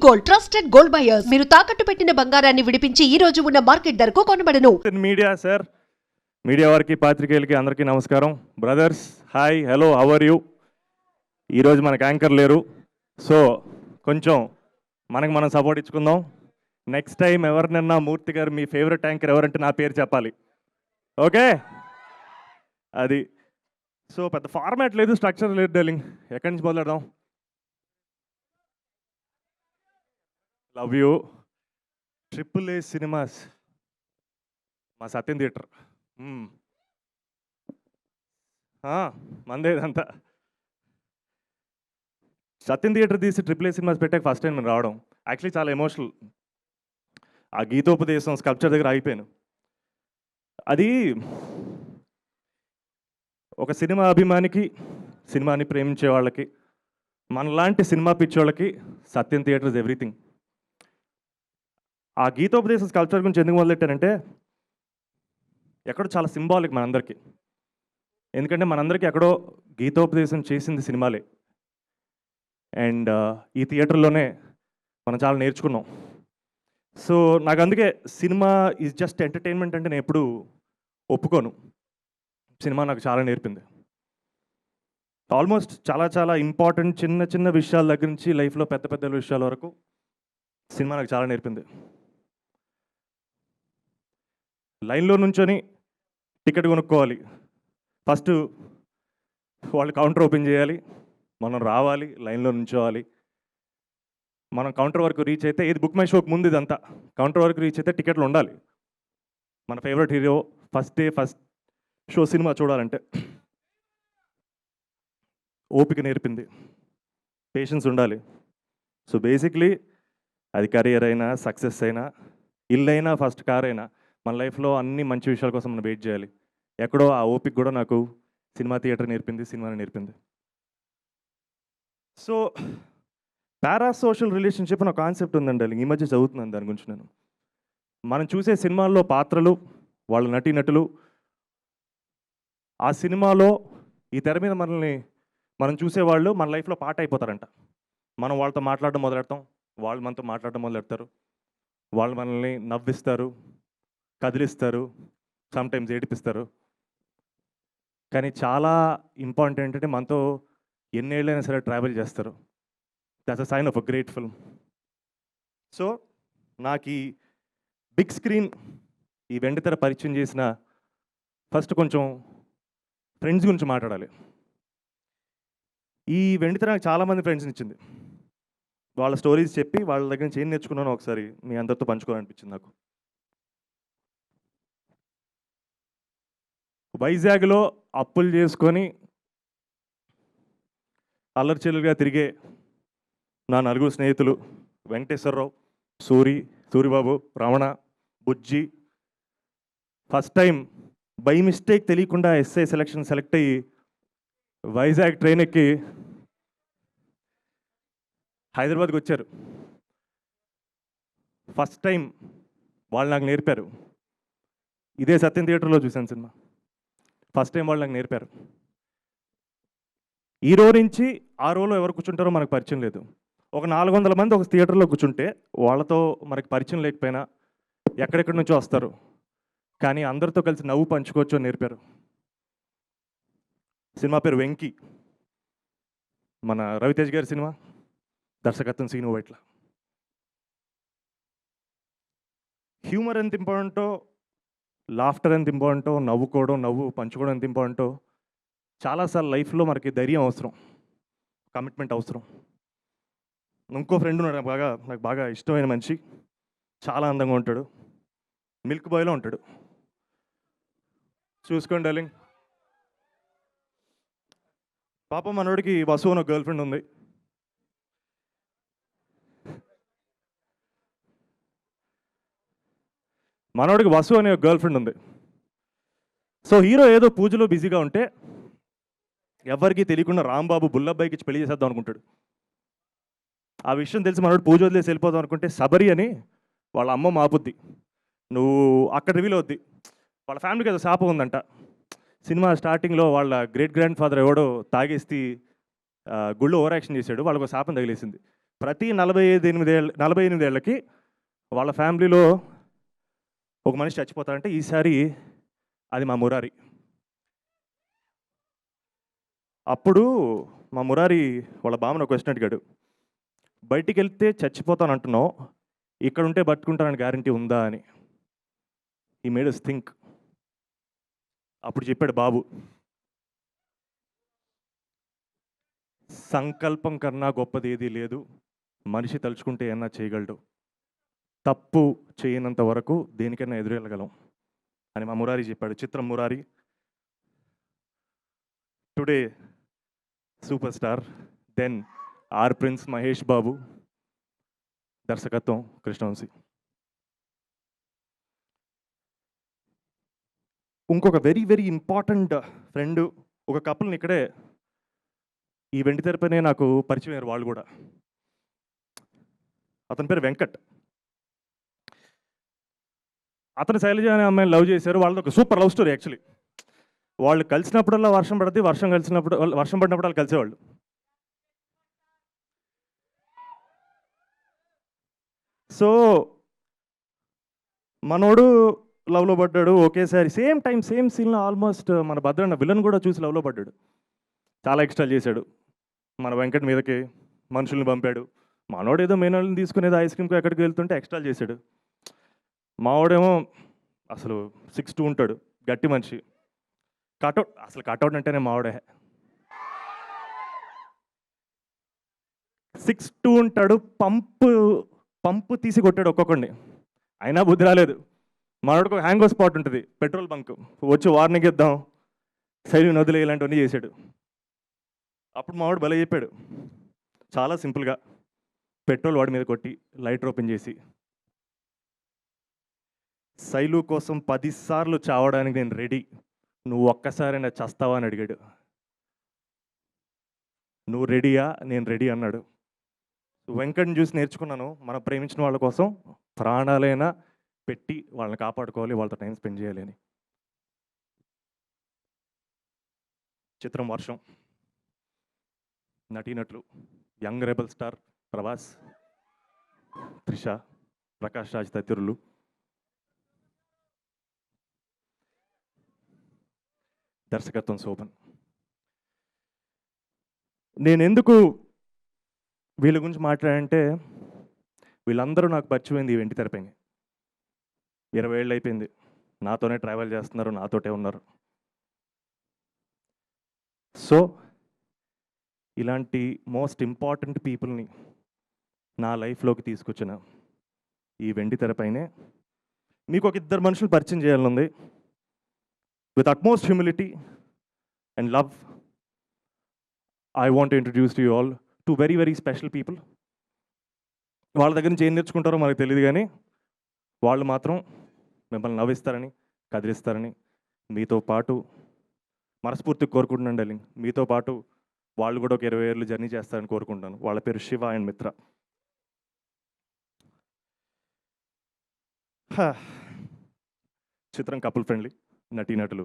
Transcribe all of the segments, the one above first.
Gold, trusted gold buyers. మీరు తాకట్టు పెట్టిన బంగారాన్ని విడిపించి ఈ రోజు ఉన్న మార్కెట్ ధరకు కొనబడను. మీడియా సార్, మీడియా వారికి, పాత్రికేయులకి అందరికీ నమస్కారం. Brothers, hi, hello, how are you? ఈరోజు మనకు యాంకర్ లేరు, సో కొంచెం మనకు మనం సపోర్ట్ ఇచ్చుకుందాం. నెక్స్ట్ టైం ఎవరినన్నా మూర్తి గారు మీ ఫేవరెట్ యాంకర్ ఎవరంటే నా పేరు చెప్పాలి, ఓకే? అది సో పెద్ద ఫార్మాట్ లేదు, స్ట్రక్చర్ లేదు డార్లింగ్. ఎక్కడి నుంచి మొదలెడదాం? Love you. AAA సినిమాస్, మా సత్యం థియేటర్ మందే ఇదంతా. సత్యం థియేటర్ తీసి AAA సినిమాస్ పెట్టాక ఫస్ట్ టైం నేను రావడం యాక్చువల్లీ చాలా ఎమోషనల్. ఆ గీతోపదేశం స్కల్ప్చర్ దగ్గర ఆగిపోయాను. అది ఒక సినిమా అభిమానికి, సినిమాని ప్రేమించే వాళ్ళకి, మనలాంటి సినిమా పిచ్చోళ్ళకి సత్యం థియేటర్ ఇస్ ఎవ్రీథింగ్. ఆ గీతోపదేశం స్కల్ప్చర్ గురించి ఎందుకు మొదలెట్టారంటే ఎక్కడో చాలా సింబాలిక్ మనందరికీ. ఎందుకంటే మనందరికీ ఎక్కడో గీతోపదేశం చేసింది సినిమాలే. అండ్ ఈ థియేటర్లోనే మనం చాలా నేర్చుకున్నాం. సో నాకు అందుకే సినిమా ఈజ్ జస్ట్ ఎంటర్టైన్మెంట్ అంటే నేను ఎప్పుడు ఒప్పుకోను. సినిమా నాకు చాలా నేర్పింది. ఆల్మోస్ట్ చాలా చాలా ఇంపార్టెంట్ చిన్న చిన్న విషయాల దగ్గర నుంచి లైఫ్లో పెద్ద పెద్ద విషయాల వరకు సినిమా నాకు చాలా నేర్పింది. లైన్లో నుంచొని టికెట్ కొనుక్కోవాలి, ఫస్ట్ వాళ్ళు కౌంటర్ ఓపెన్ చేయాలి, మనం రావాలి, లైన్లో నుంచోవాలి. మనం కౌంటర్ వరకు రీచ్ అయితే, ఇది బుక్ మై షోకి ముందు ఇదంతా, కౌంటర్ వరకు రీచ్ అయితే టికెట్లు ఉండాలి. మన favourite hero first day first show cinema చూడాలంటే ఓపిక నేర్పింది, పేషెన్స్ ఉండాలి. సో బేసిక్లీ అది కెరియర్ అయినా, సక్సెస్ అయినా, ఇల్లు అయినా, ఫస్ట్ కార్ అయినా, మన లైఫ్లో అన్ని మంచి విషయాల కోసం మనం వెయిట్ చేయాలి. ఎక్కడో ఆ ఓపిక కూడా నాకు సినిమా థియేటర్ నేర్పింది, సినిమాని నేర్పింది. సో పారాసోషల్ రిలేషన్షిప్ అనే కాన్సెప్ట్ ఉందండి, ఈ మధ్య చదువుతున్నాను దాని గురించి. నేను మనం చూసే సినిమాల్లో పాత్రలు, వాళ్ళ నటీనటులు, ఆ సినిమాలో ఈ తెర మీద మనల్ని మనం చూసేవాళ్ళు మన లైఫ్లో పార్ట్ అయిపోతారంట. మనం వాళ్ళతో మాట్లాడడం మొదలెడతాం, వాళ్ళు మనతో మాట్లాడడం మొదలెడతారు, వాళ్ళు మనల్ని నవ్విస్తారు, కదిలిస్తారు, సమ్టైమ్స్ ఏడిపిస్తారు. కానీ చాలా ఇంపార్టెంట్ ఏంటంటే మనతో ఎన్నేళ్ళైనా సరే ట్రావెల్ చేస్తారు. That's a sign of a great film. So నాకు ఈ బిగ్ స్క్రీన్, ఈ వెండితెర పరిచయం చేసిన ఫస్ట్ కొంచెం ఫ్రెండ్స్ గురించి మాట్లాడాలి. ఈ వెండితెర నాకు చాలామంది ఫ్రెండ్స్ని ఇచ్చింది. వాళ్ళ స్టోరీస్ చెప్పి వాళ్ళ దగ్గర నుంచి ఏం నేర్చుకున్నానో ఒకసారి మీ అందరితో పంచుకోవాలనిపించింది నాకు. వైజాగ్లో అప్పులు చేసుకొని అల్లరిచెల్లుగా తిరిగే నా నలుగురు స్నేహితులు వెంకటేశ్వరరావు, సూరిబాబు, రమణ, బుజ్జి, ఫస్ట్ టైం బై మిస్టేక్ తెలియకుండా ఎస్ఐ సెలెక్ట్ అయ్యి వైజాగ్ ట్రైన్ ఎక్కి హైదరాబాద్కి వచ్చారు. ఫస్ట్ టైం వాళ్ళు నాకు నేర్పారు. ఇదే సత్యం థియేటర్లో చూశాను సినిమా. ఫస్ట్ టైం వాళ్ళు నాకు నేర్పారు. ఈ రో నుంచి ఆ రోలో ఎవరు కూర్చుంటారో మనకు పరిచయం లేదు. ఒక 400 మంది ఒక థియేటర్లో కూర్చుంటే వాళ్ళతో మనకు పరిచయం లేకపోయినా ఎక్కడెక్కడి నుంచో వస్తారు, కానీ అందరితో కలిసి నవ్వు పంచుకోవచ్చు అని నేర్పారు. సినిమా పేరు వెంకీ, మన రవితేజ్ గారి సినిమా, దర్శకత్వం సీను వైట్ల. హ్యూమర్ ఎంత ఇంపార్టెంటో, లాఫ్టర్ ఎంత ఇంపార్టెంటో, నవ్వు పంచుకోవడం ఎంత ఇంపార్టెంటో, చాలాసార్లు లైఫ్లో మనకి ధైర్యం అవసరం, కమిట్మెంట్ అవసరం. ఇంకో ఫ్రెండ్ ఉన్నాడు నాకు బాగా ఇష్టమైన మనిషి, చాలా అందంగా ఉంటాడు, మిల్క్ బాయ్లో ఉంటాడు, చూసుకోండి డార్లింగ్. పాపం మనోడికి వసు అని ఒక గర్ల్ ఫ్రెండ్ ఉంది. మనోడికి వసు అనే ఒక గర్ల్ ఫ్రెండ్ ఉంది. సో హీరో ఏదో పూజలో బిజీగా ఉంటే ఎవరికి తెలియకుండా రాంబాబు బుల్లబ్బాయికి ఇచ్చి పెళ్లి చేసేద్దాం అనుకుంటాడు. ఆ విషయం తెలిసి మనోడు పూజ వదిలేసి వెళ్ళిపోదాం అనుకుంటే సబరి అని వాళ్ళ అమ్మ మాపుద్ది, నువ్వు అక్కడ రివీల్ అవుద్ది, వాళ్ళ ఫ్యామిలీకి ఏదో శాపం ఉందంట. సినిమా స్టార్టింగ్లో వాళ్ళ గ్రేట్ గ్రాండ్ ఫాదర్ ఎవడో తాగేసి గుళ్ళో ఓవర్ యాక్షన్ చేశాడు, వాళ్ళకు శాపం తగిలేసింది. ప్రతి 48 ఏళ్ళకి వాళ్ళ ఫ్యామిలీలో ఒక మనిషి చచ్చిపోతారంటే ఈసారి అది మా మురారి. అప్పుడు మా మురారి వాళ్ళ బామ్మని ఒక క్వశ్చన్ అడిగాడు, బయటికి వెళ్తే చచ్చిపోతాను అంటున్నావు, ఇక్కడ ఉంటే బతుకుంటానని గ్యారంటీ ఉందా అని. ఈ మేడ్ us థింక్. అప్పుడు చెప్పాడు బాబు, సంకల్పం కన్నా గొప్పది ఏదీ లేదు, మనిషి తలుచుకుంటే ఏమన్నా చేయగలడు, తప్పు చేయనంత వరకు దేనికైనా ఎదురెళ్ళగలం అని మా మురారి చెప్పాడు. చిత్రం Murari. Today super star, then our prince Mahesh Babu, దర్శకత్వం కృష్ణవంశీ. ఇంకొక వెరీ వెరీ ఇంపార్టెంట్ ఫ్రెండ్, ఒక కపుల్ని ఇక్కడే ఈ వెండి తెరపైనే నాకు పరిచయం అయ్యారు వాళ్ళు కూడా. అతని పేరు వెంకట్. అతను శైలజ అనే అమ్మాయిని లవ్ చేశారు. వాళ్ళది ఒక సూపర్ లవ్ స్టోరీ యాక్చువల్లీ. వాళ్ళు కలిసినప్పుడల్లా వర్షం పడుతుంది, వర్షం పడినప్పుడు వాళ్ళు కలిసేవాళ్ళు. సో మనోడు లవ్లో పడ్డాడు ఒకేసారి, సేమ్ టైం సేమ్ సీన్లో ఆల్మోస్ట్ మన భద్రన్న విలన్ కూడా చూసి లవ్లో పడ్డాడు. చాలా ఎక్స్ట్రా చేశాడు. మన వెంకట్ మీదకి మనుషుల్ని పంపాడు. మనోడు ఏదో మేనోళ్ళని తీసుకునేది ఐస్ క్రీమ్కి ఎక్కడికి వెళ్తుంటే ఎక్స్ట్రా చేశాడు. మావాడేమో అసలు 6'2" ఉంటాడు, గట్టి మనిషి. కటౌట్ అంటేనే మావాడే. 6'2" ఉంటాడు, పంపు తీసి కొట్టాడు ఒక్కొక్కడిని, అయినా బుద్ధి రాలేదు. మనోడికి ఒక హ్యాంగో స్పాట్ ఉంటుంది, పెట్రోల్ బంక్, వచ్చి వార్నింగ్ ఇద్దాం, శైలి నదులు ఇలాంటివన్నీ చేశాడు. అప్పుడు మావాడు భలే చెప్పాడు, చాలా సింపుల్గా పెట్రోల్ వాడి మీద కొట్టి లైటర్ ఓపెన్ చేసి, శైలు కోసం 10 సార్లు చావడానికి నేను రెడీ, నువ్వు ఒక్కసారైనా చస్తావా అని అడిగాడు. నువ్వు రెడీయా? నేను రెడీ అన్నాడు. వెంకట్ని చూసి నేర్చుకున్నాను, మనం ప్రేమించిన వాళ్ళ కోసం ప్రాణాలైనా పెట్టి వాళ్ళని కాపాడుకోవాలి, వాళ్ళతో టైం స్పెండ్ చేయాలి అని. చిత్రం వర్షం. నటీనటులు young rebel star Prabhas, Trisha, Prakash Raj తదితరులు. దర్శకత్వం శోభన్. నేను ఎందుకు వీళ్ళ గురించి మాట్లాడంటే, వీళ్ళందరూ నాకు పరిచయమైంది ఈ వెండి తెరపైన. 20 ఏళ్ళు అయిపోయింది, నాతోనే ట్రావెల్ చేస్తున్నారు, నాతోటే ఉన్నారు. సో ఇలాంటి మోస్ట్ ఇంపార్టెంట్ పీపుల్ని నా లైఫ్లోకి తీసుకొచ్చిన ఈ వెండి తెరపైనే మీకు ఒక 2 మనుషులు పరిచయం చేయాలనుంది. With utmost humility and love, I want to introduce to you all 2 very very special people. వాళ్ళ దగ్గర నుంచి ఏం నేర్చుకుంటారో మనకు తెలియదు, కానీ వాళ్ళు మాత్రం మిమ్మల్ని నవ్విస్తారని, కదిలిస్తారని మీతో పాటు మనస్ఫూర్తిగా కోరుకుంటున్నాను డార్లింగ్. మీతో పాటు వాళ్ళు కూడా ఒక 20 ఏళ్ళు జర్నీ చేస్తారని కోరుకుంటాను. వాళ్ళ పేరు శివ అండ్ మిత్ర. చిత్రం కపుల్ ఫ్రెండ్లీ. నటీనటులు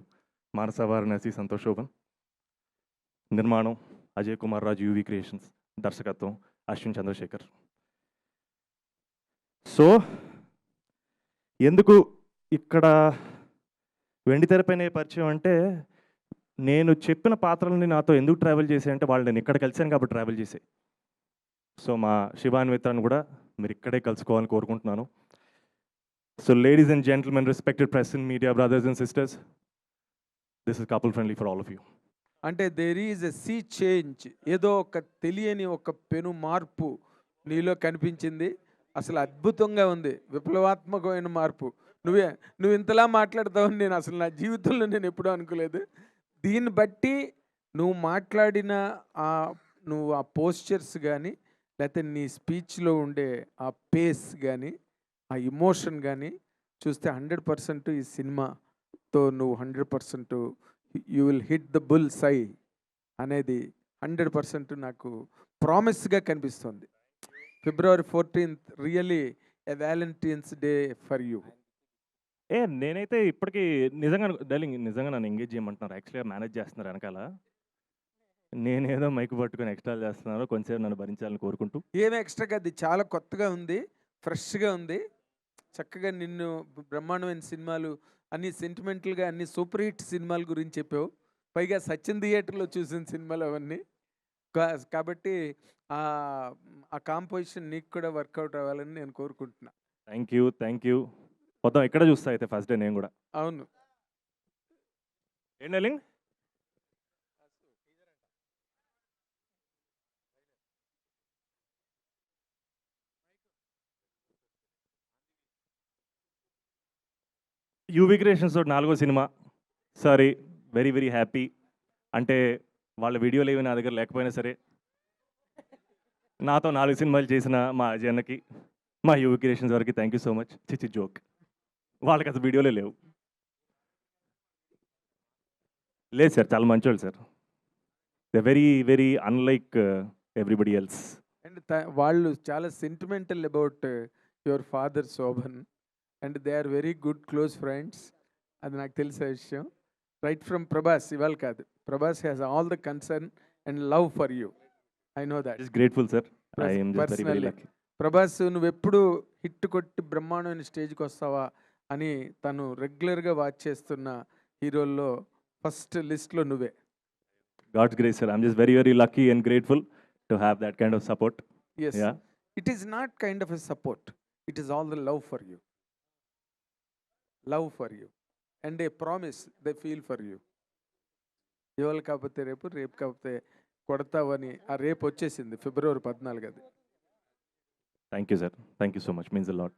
మానస వారణాసి, సంతోష్ శోభన్. నిర్మాణం అజయ్ కుమార్ రాజు, యూవి క్రియేషన్స్. దర్శకత్వం అశ్విన్ చంద్రశేఖర్. సో ఎందుకు ఇక్కడ వెండి తెరపైన పరిచయం అంటే, నేను చెప్పిన పాత్రలని నాతో ఎందుకు ట్రావెల్ చేశాయంటే, వాళ్ళు నేను ఇక్కడ కలిశాను కాబట్టి ట్రావెల్ చేశాయి. సో మా శివాన్ మిత్రాన్ని కూడా మీరు ఇక్కడే కలుసుకోవాలని కోరుకుంటున్నాను. So ladies and gentlemen, respected press and media brothers and sisters, this is couple friendly for all of you. అంటే there is a sea change, ఏదో ఒక తెలియని ఒక పెను మార్పు నీలో కనిపించింది. అసలు అద్భుతంగా ఉంది, విప్లవాత్మకమైన మార్పు. నువ్వు ఇంతలా మాట్లాడతావని నేను అసలు నా జీవితంలో నేను ఎప్పుడూ అనుకోలేదు. దీన్ని బట్టి నువ్వు మాట్లాడిన నువ్వు ఆ పోస్చర్స్ కానీ, లేకపోతే నీ స్పీచ్లో ఉండే ఆ పేస్ కానీ, ఆ ఇమోషన్ కానీ చూస్తే 100% ఈ సినిమాతో నువ్వు 100% you will hit the bull's eye అనేది 100% నాకు ప్రామిస్గా కనిపిస్తుంది. February 14th really a Valentine's Day for you. నేనైతే ఇప్పటికీ నిజంగా డార్లింగ్, నిజంగా నన్ను ఎంగేజ్ చేయమంటున్నారు. యాక్చువల్గా మేనేజ్ చేస్తున్నారు వెనకాల. నేనేదో మైక్ పట్టుకొని ఎక్స్ట్రా చేస్తున్నాను, కొంచెంసేపు నన్ను భరించాలని కోరుకుంటూ. ఏమి ఎక్స్ట్రాగా, అది చాలా కొత్తగా ఉంది, ఫ్రెష్గా ఉంది. చక్కగా నిన్ను బ్రహ్మాండమైన సినిమాలు, అన్ని సెంటిమెంటల్గా, అన్ని సూపర్ హిట్ సినిమాల గురించి చెప్పావు. పైగా సచిన్ థియేటర్లో చూసిన సినిమాలు అవన్నీ. కాబట్టి ఆ ఆ కాంపోజిషన్ నీకు కూడా వర్కౌట్ అవ్వాలని నేను కోరుకుంటున్నా. Thank you. మొత్తం ఎక్కడ చూస్తా అయితే ఫస్ట్ డే నేను కూడా. అవును. ఏం డార్లింగ్? యూవీ క్రియేషన్స్ తోటి 4వ cinema. Sorry, very very happy. అంటే వాళ్ళ వీడియోలు ఏవి నా దగ్గర లేకపోయినా సరే, నాతో 4 సినిమాలు చేసిన మా అజయ్ అన్నకి, మా యూవీ క్రియేషన్స్ వారికి థ్యాంక్ యూ సో మచ్. చిచి జోక్, వాళ్ళకి అసలు వీడియోలే లేవు. లేదు సార్, చాలా మంచోళ్ళు sir. They very very unlike everybody else. And వాళ్ళు చాలా sentimental about your father Shobhan, and they are very good close friends. అది నాకు తెలిసే విషయం. రైట్ ఫ్రమ్ ప్రభాస్, ఇవాళ కాదు, Prabhas has all the concern and love for you. I know that. Just grateful sir. I am just very very Personally. Lucky. Prabhas నువ్వెప్పుడు hit కొట్టి బ్రహ్మాండమైన స్టేజ్కి వస్తావా అని తను రెగ్యులర్గా వాచ్ చేస్తున్న హీరోల్లో ఫస్ట్ లిస్ట్లో నువ్వే. God's grace, sir. I'm just very, very lucky and grateful to have that kind of support. Yes, Yeah. It is not kind of a support, it is all the love for you. Love for you and a promise they feel for you. ఇవాళ కాకపోతే రేపు, రేపు కాకపోతే కొడతావని ఆ రేపు వచ్చేసింది, February 14. అది Thank you, sir. Thank you so much. Means a lot.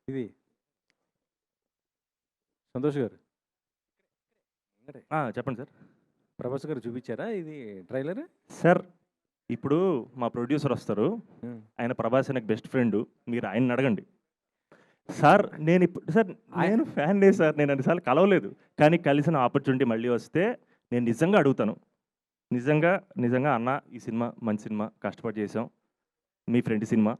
ఇది సంతోష్ గారు, చెప్పండి సార్. ప్రభాస్ గారు చూపించారా ఇది ట్రైలర్? సార్, ఇప్పుడు మా ప్రొడ్యూసర్ వస్తారు, ఆయన ప్రభాస్ నాకు బెస్ట్ ఫ్రెండ్, మీరు ఆయన్ని అడగండి. సార్ నేను ఇప్పుడు సార్ నేను ఫ్యాన్ డే సార్, నేను అన్నిసార్లు కలవలేదు, కానీ కలిసిన ఆపర్చునిటీ మళ్ళీ వస్తే నేను నిజంగా అడుగుతాను. నిజంగా నిజంగా అన్న, ఈ సినిమా మంచి సినిమా, కష్టపడి చేసాం, మీ ఫ్రెండ్ సినిమా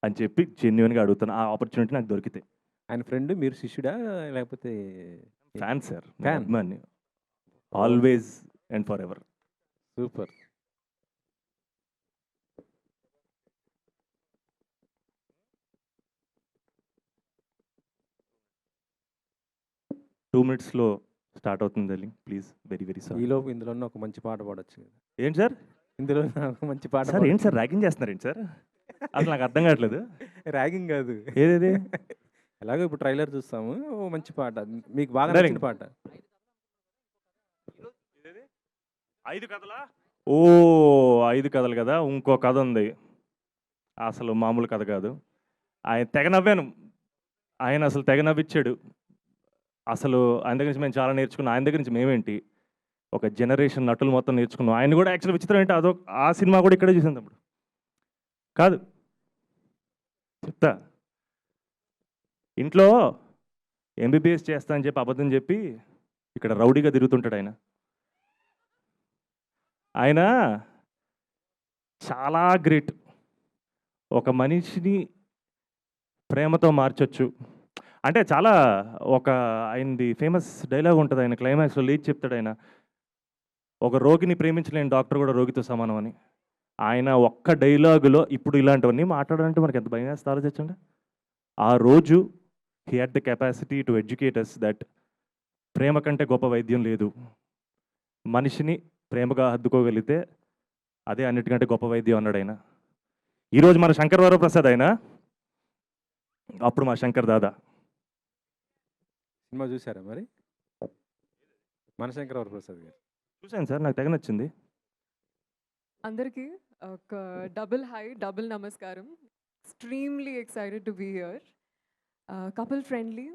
అని చెప్పి జెన్యున్గా అడుగుతాను. ఆ ఆపర్చునిటీ నాకు దొరికితే. ఆయన ఫ్రెండ్, మీరు శిష్యుడా లేకపోతే? Fan sir, Fan. అభిమాని, always and for ever. Super. Two మినిట్స్లో స్టార్ట్ అవుతుంది, ప్లీజ్. Very very sorry. ఈలోపు ఇందులో ఒక మంచి పాట పాడొచ్చు కదా. ఏంటి సార్? ఇందులో ఒక మంచి పాట సార్ ఏంటి సార్ ర్యాగింగ్ చేస్తున్నారు ఏంటి సార్? అసలు నాకు అర్థం కావట్లేదు. ర్యాగింగ్ కాదు, ఏదేది? ఎలాగో ఇప్పుడు ట్రైలర్ చూస్తాము, ఓ మంచి పాట మీకు బాగా Darling. నచ్చిన పాట. 5 కథలా? ఓ 5 కథలు కదా, ఇంకో కథ ఉంది, అసలు మామూలు కథ కాదు. ఆయన తెగ నవ్వాను, ఆయన అసలు తెగ నవ్విచ్చాడు. అసలు ఆయన దగ్గర నుంచి మేము చాలా నేర్చుకున్నాం. ఆయన దగ్గర నుంచి మేమేంటి, ఒక జనరేషన్ నటులు మొత్తం నేర్చుకున్నాం. ఆయన కూడా యాక్చువల్ విచిత్రం ఏంటి, అదో ఆ సినిమా కూడా ఇక్కడే చూసాను తమ్ముడు. కాదు చెప్తా, ఇంట్లో ఎంబీబీఎస్ చేస్తా అని చెప్పి అబద్ధం చెప్పి ఇక్కడ రౌడీగా తిరుగుతుంటాడు ఆయన. ఆయన చాలా గ్రేట్. ఒక మనిషిని ప్రేమతో మార్చొచ్చు అంటే చాలా, ఒక ఆయనది ఫేమస్ డైలాగ్ ఉంటుంది, ఆయన క్లైమాక్స్లో లేచి చెప్తాడు, ఆయన ఒక రోగిని ప్రేమించలేని డాక్టర్ కూడా రోగితో సమానం అని. ఆయన ఒక్క డైలాగులో ఇప్పుడు ఇలాంటివన్నీ మాట్లాడాలంటే మనకి ఎంత భయం వేస్తే ఆలోచించండి. ఆ రోజు he had the capacity to educate us that ప్రేమ కంటే గొప్ప వైద్యం లేదు, మనిషిని ప్రేమగా హద్దుకోగలిగితే అదే అన్నిటికంటే గొప్ప వైద్యం అన్నాడు ఆయన. ఈరోజు మన శంకర్ వరప్రసాద్ ఆయన, అప్పుడు మా శంకర్ దాదా. సినిమా చూసారా మరి? మనశంకర వరప్రసాద్ గారు చూశాను సార్, నాకు తెగ నచ్చింది. అందరికీ ఒక డబుల్ హై, డబుల్ నమస్కారం. Extremely excited to be here. Couple friendly,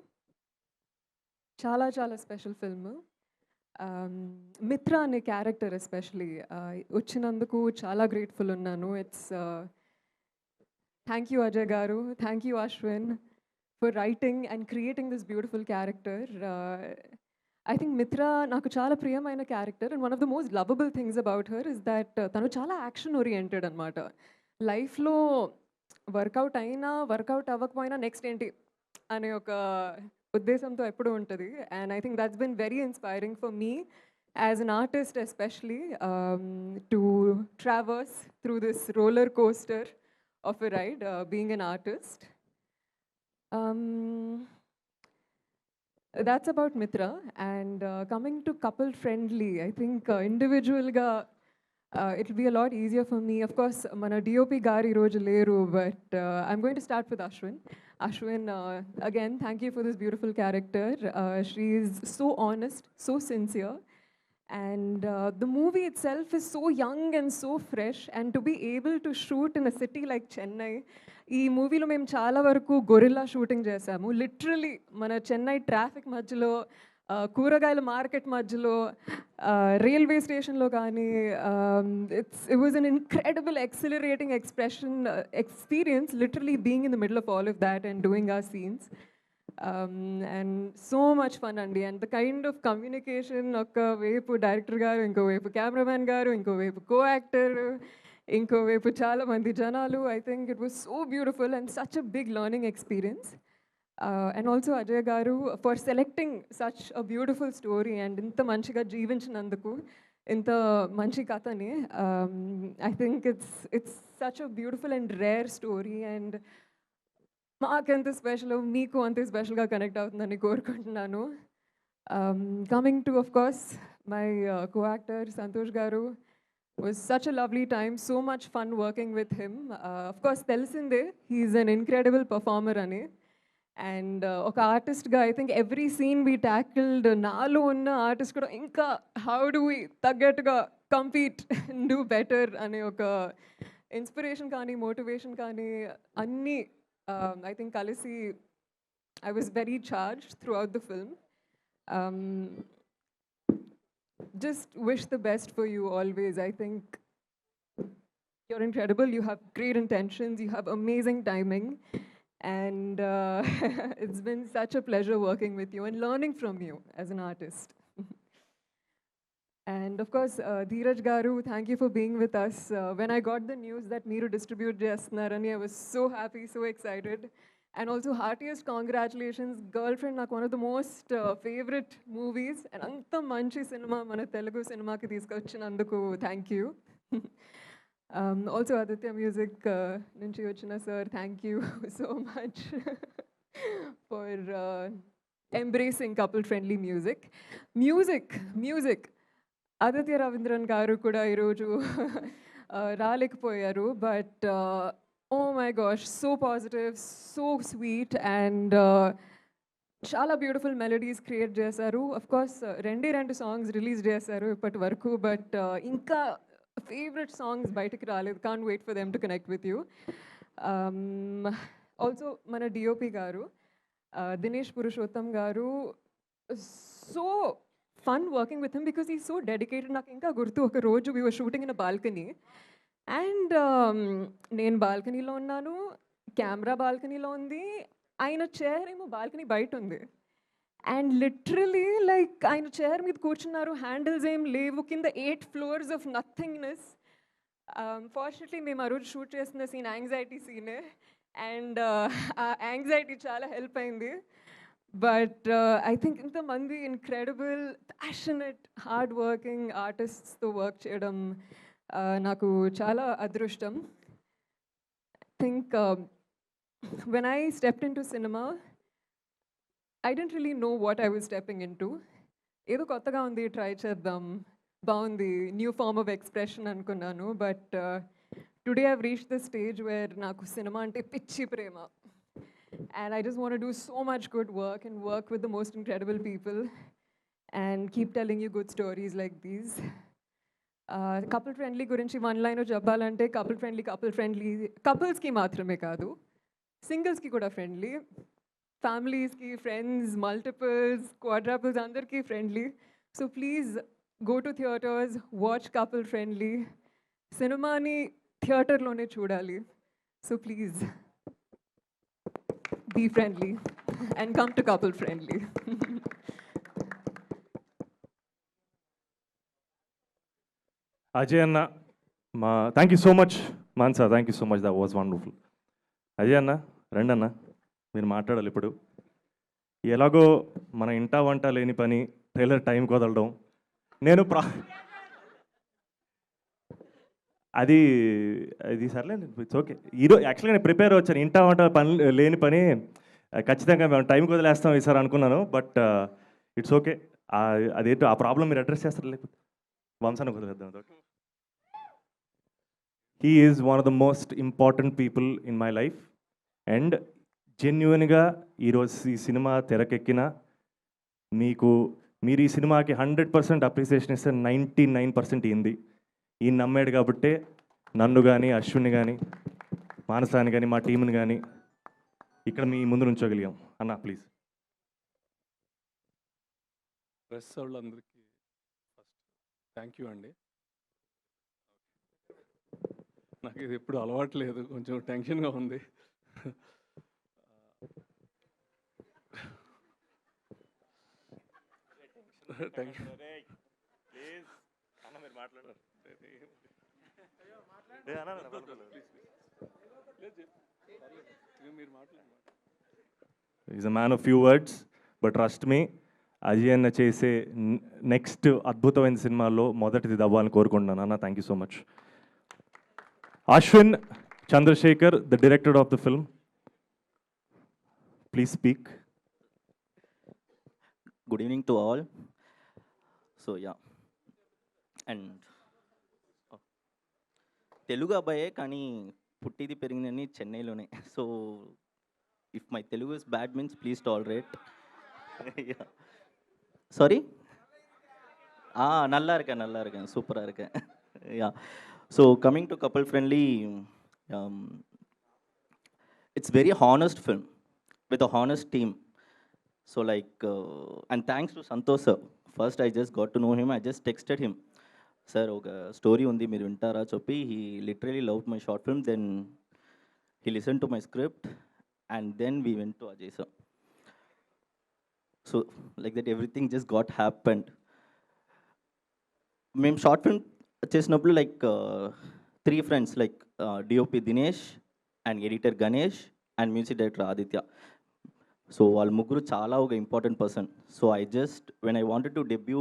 చాలా చాలా స్పెషల్ ఫిల్మ్. మిత్ర అనే క్యారెక్టర్ ఎస్పెషలీ వచ్చినందుకు చాలా గ్రేట్ఫుల్ ఉన్నాను. ఇట్స్ థ్యాంక్ యూ అజయ్ గారు, thank you Ashwin for writing and creating this beautiful character. I think మిత్ర నాకు చాలా ప్రియమైన character, and one of the most lovable things about her is that తను చాలా యాక్షన్ ఓరియంటెడ్ అనమాట. లైఫ్లో వర్కౌట్ అయినా వర్కౌట్ అవ్వకపోయినా నెక్స్ట్ ఏంటి అనే ఒక ఉద్దేశంతో ఎప్పుడూ ఉంటుంది. And I think that's been very inspiring for me as an artist especially to traverse through this roller coaster of a ride being an artist. That's about Mitra. And coming to couple friendly, I think individual ga it'll be a lot easier for me. Of course, mana DOP gari roju leru, but I'm going to start with Ashwin. Ashwin, again, thank you for this beautiful character. She is so honest, so sincere. And the movie itself is so young and so fresh. And to be able to shoot in a city like Chennai, ఈ మూవీలో మేము చాలా వరకు gorilla shooting చేసాము. Literally మన Chennai traffic మధ్యలో, కూరగాయల market మధ్యలో, రైల్వే స్టేషన్లో కానీ, it was an incredible exhilarating experience literally being in the middle of all of that and doing our scenes. And so much fun అండి. And the kind of communication, ఒకవైపు director గారు, ఇంకోవైపు cameraman గారు, ఇంకోవైపు co actor, ఇంకోవైపు చాలా మంది జనాలు. I think it was so beautiful and such a big learning experience. And also Ajay garu for selecting such a beautiful story and ఇంత మంచిగా జీవించినందుకు, ఇంత మంచి కథని. I think it's such a beautiful and rare story. And మాకెంత special, మీకు అంతే స్పెషల్గా కనెక్ట్ అవుతుందని కోరుకుంటున్నాను. Coming to of course my co-actor Santosh garu, was such a lovely time, so much fun working with him. Of course, Telsinde, he's an incredible performer ani. And oka artist ga, I think every scene we tackled, naalo unna artist kuda inka how do we taggattuga compete and do better ane oka inspiration kaani, motivation kaani anni I think kalisi I was very charged throughout the film. Just wish the best for you always. I think you're incredible. You have great intentions. You have amazing timing. And it's been such a pleasure working with you and learning from you as an artist. And of course, Dheeraj Garu, thank you for being with us. When I got the news that Meeru distribute Jasnarani, I was so happy, so excited. And also heartiest congratulations, Girlfriend, నాకు one of the most favorite movies. And అంత మంచి cinema మన తెలుగు సినిమాకి తీసుకొచ్చినందుకు thank you. Also Aditya music నుంచి వచ్చిన sir, thank you so much for embracing couple friendly music. Aditya Raveendran garu కూడా ఈరోజు రాలేకపోయారు, but oh my gosh, so positive, so sweet, and చాలా బ్యూటిఫుల్ మెలడీస్ క్రియేట్ చేశారు. అఫ్ కోర్స్ రెండు సాంగ్స్ రిలీజ్ చేశారు ఇప్పటి వరకు, బట్ ఇంకా ఫేవరెట్ సాంగ్స్ బయటకు రాలేదు. Can't wait for them to connect with you. Also మన డిఓపి గారు దినేష్ పురుషోత్తం గారు, so fun working with him because ఈ సో డెడికేటెడ్. నాకు ఇంకా గుర్తు, ఒక రోజు we were shooting in a balcony and నేను బాల్కనీలో ఉన్నాను, కెమెరా బాల్కనీలో ఉంది, ఆయన చైర్ ఏమో బాల్కనీ బయట ఉంది. అండ్ లిటరలీ లైక్ ఆయన చైర్ మీద కూర్చున్నారు, హ్యాండిల్స్ ఏం లేవు, కింద 8 floors ఆఫ్ నథింగ్నెస్. ఫార్చునేట్లీ మేము ఆ రోజు షూట్ చేస్తున్న సీన్ యాంగ్జైటీ సీనే, అండ్ ఆ యాంగ్జైటీ చాలా హెల్ప్ అయింది. బట్ ఐ థింక్ ఇంతమంది ఇన్క్రెడిబుల్ ప్యాషనెట్ హార్డ్ వర్కింగ్ ఆర్టిస్ట్స్తో వర్క్ చేయడం నాకు చాలా అదృష్టం. Think when I stepped into cinema, I didn't really know what I was stepping into. ఏదో కొత్తగా ఉంది, ట్రై చేద్దాం, బాగుంది, న్యూ ఫార్మ్ ఆఫ్ ఎక్స్ప్రెషన్ అనుకున్నాను. But today I've reached the stage where నాకు సినిమా అంటే పిచ్చి ప్రేమ. And I just want to do so much good work and work with the most incredible people and keep telling you good stories like these. Couple friendly గురించి one line చెప్పాలంటే, couple friendly కపుల్స్కి మాత్రమే కాదు, సింగిల్స్కి కూడా friendly, ఫ్యామిలీస్కి, friends, multiples, quadruples అందరికీ friendly. So please go to theatres, watch couple friendly. సినిమాని థియేటర్లోనే చూడాలి. So please be friendly and come to couple friendly. Ajay అన్న, thank you so much Maanasa, thank you so much, that was wonderful. Ajay అన్న, రండి అన్న, మీరు మాట్లాడాలి ఇప్పుడు. ఎలాగో మన ఇంటా వంట లేని పని ట్రైలర్ టైంకి వదలడం నేను అది అది సర్లే ఇట్స్ ఓకే. ఈరోజు యాక్చువల్గా నేను ప్రిపేర్ వచ్చాను, ఇంటా వంట పని లేని పని ఖచ్చితంగా మేము టైంకి వదిలేస్తాం ఈసారి అనుకున్నాను. But it's okay. అదేంటో ఆ ప్రాబ్లం మీరు అడ్రస్ చేస్తారు, లేకపోతే వంశానికి వదిలేద్దాం. Okay. He is one of the most important people in my life. And జెన్యున్గా ఈరోజు ఈ సినిమా తెరకెక్కిన మీరు ఈ సినిమాకి 100% అప్రిసియేషన్ ఇస్తే 99% ఏంది ఈ నమ్మాడు కాబట్టే నన్ను కానీ అశ్విన్ని కానీ మానసాన్ని కానీ మా టీంని కానీ ఇక్కడ మీ ముందు నుంచోగలిగాం. అన్న ప్లీజ్. ప్రెస్ వాళ్ళందరికీ ఫస్ట్ థ్యాంక్ యూ అండి. నాకు ఇది ఎప్పుడు అలవాట్లేదు, కొంచెం టెన్షన్గా ఉంది. Is a man of few words, but trust me, Ajay అన్న చేసే నెక్స్ట్ అద్భుతమైన సినిమాల్లో మొదటిది ఇది అవ్వాలని కోరుకుంటున్నాను. అన్న thank you so much. Ashwin Chandrasekhar, the director of the film, please speak. Good evening to all. So yeah, and Telugu అబ్బాయే కానీ పుట్టిది పెరిగిందని చెన్నైలోనే. So if my Telugu is bad means please tolerate. Sorry, நல்லா இருக்கேன் சூப்பராக இருக்கேன். Yeah, so coming to couple friendly, it's very honest film with a honest team. So like, and thanks to Santosh sir. First I just got to know him, I just texted him, sir oka story undi meer vintara choppi. He literally loved my short film, then he listened to my script, and then we went to Ajay sir. So like that everything just got happened. Mem short film చేసినప్పుడు like three friends like DOP Dinesh and editor Ganesh and music director Aditya. So వాళ్ళ ముగ్గురు చాలా ఒక important person. So I just when I wanted to debut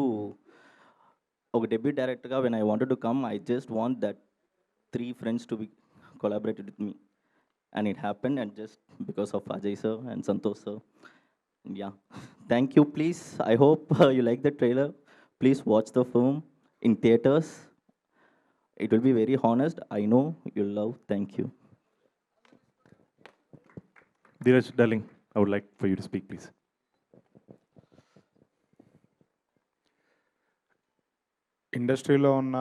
డైరెక్టర్గా when I wanted to come, I just want that three friends to be collaborated with me, and it happened, and just because of Ajay sir and Santosh sir. Yeah, thank you. Please, I hope you like the trailer. Please watch the film in theatres. It will be very honest. I know you'll love. Thank you. Dheeraj darling, I would like for you to speak, please. ఇండస్ట్రీలో ఉన్న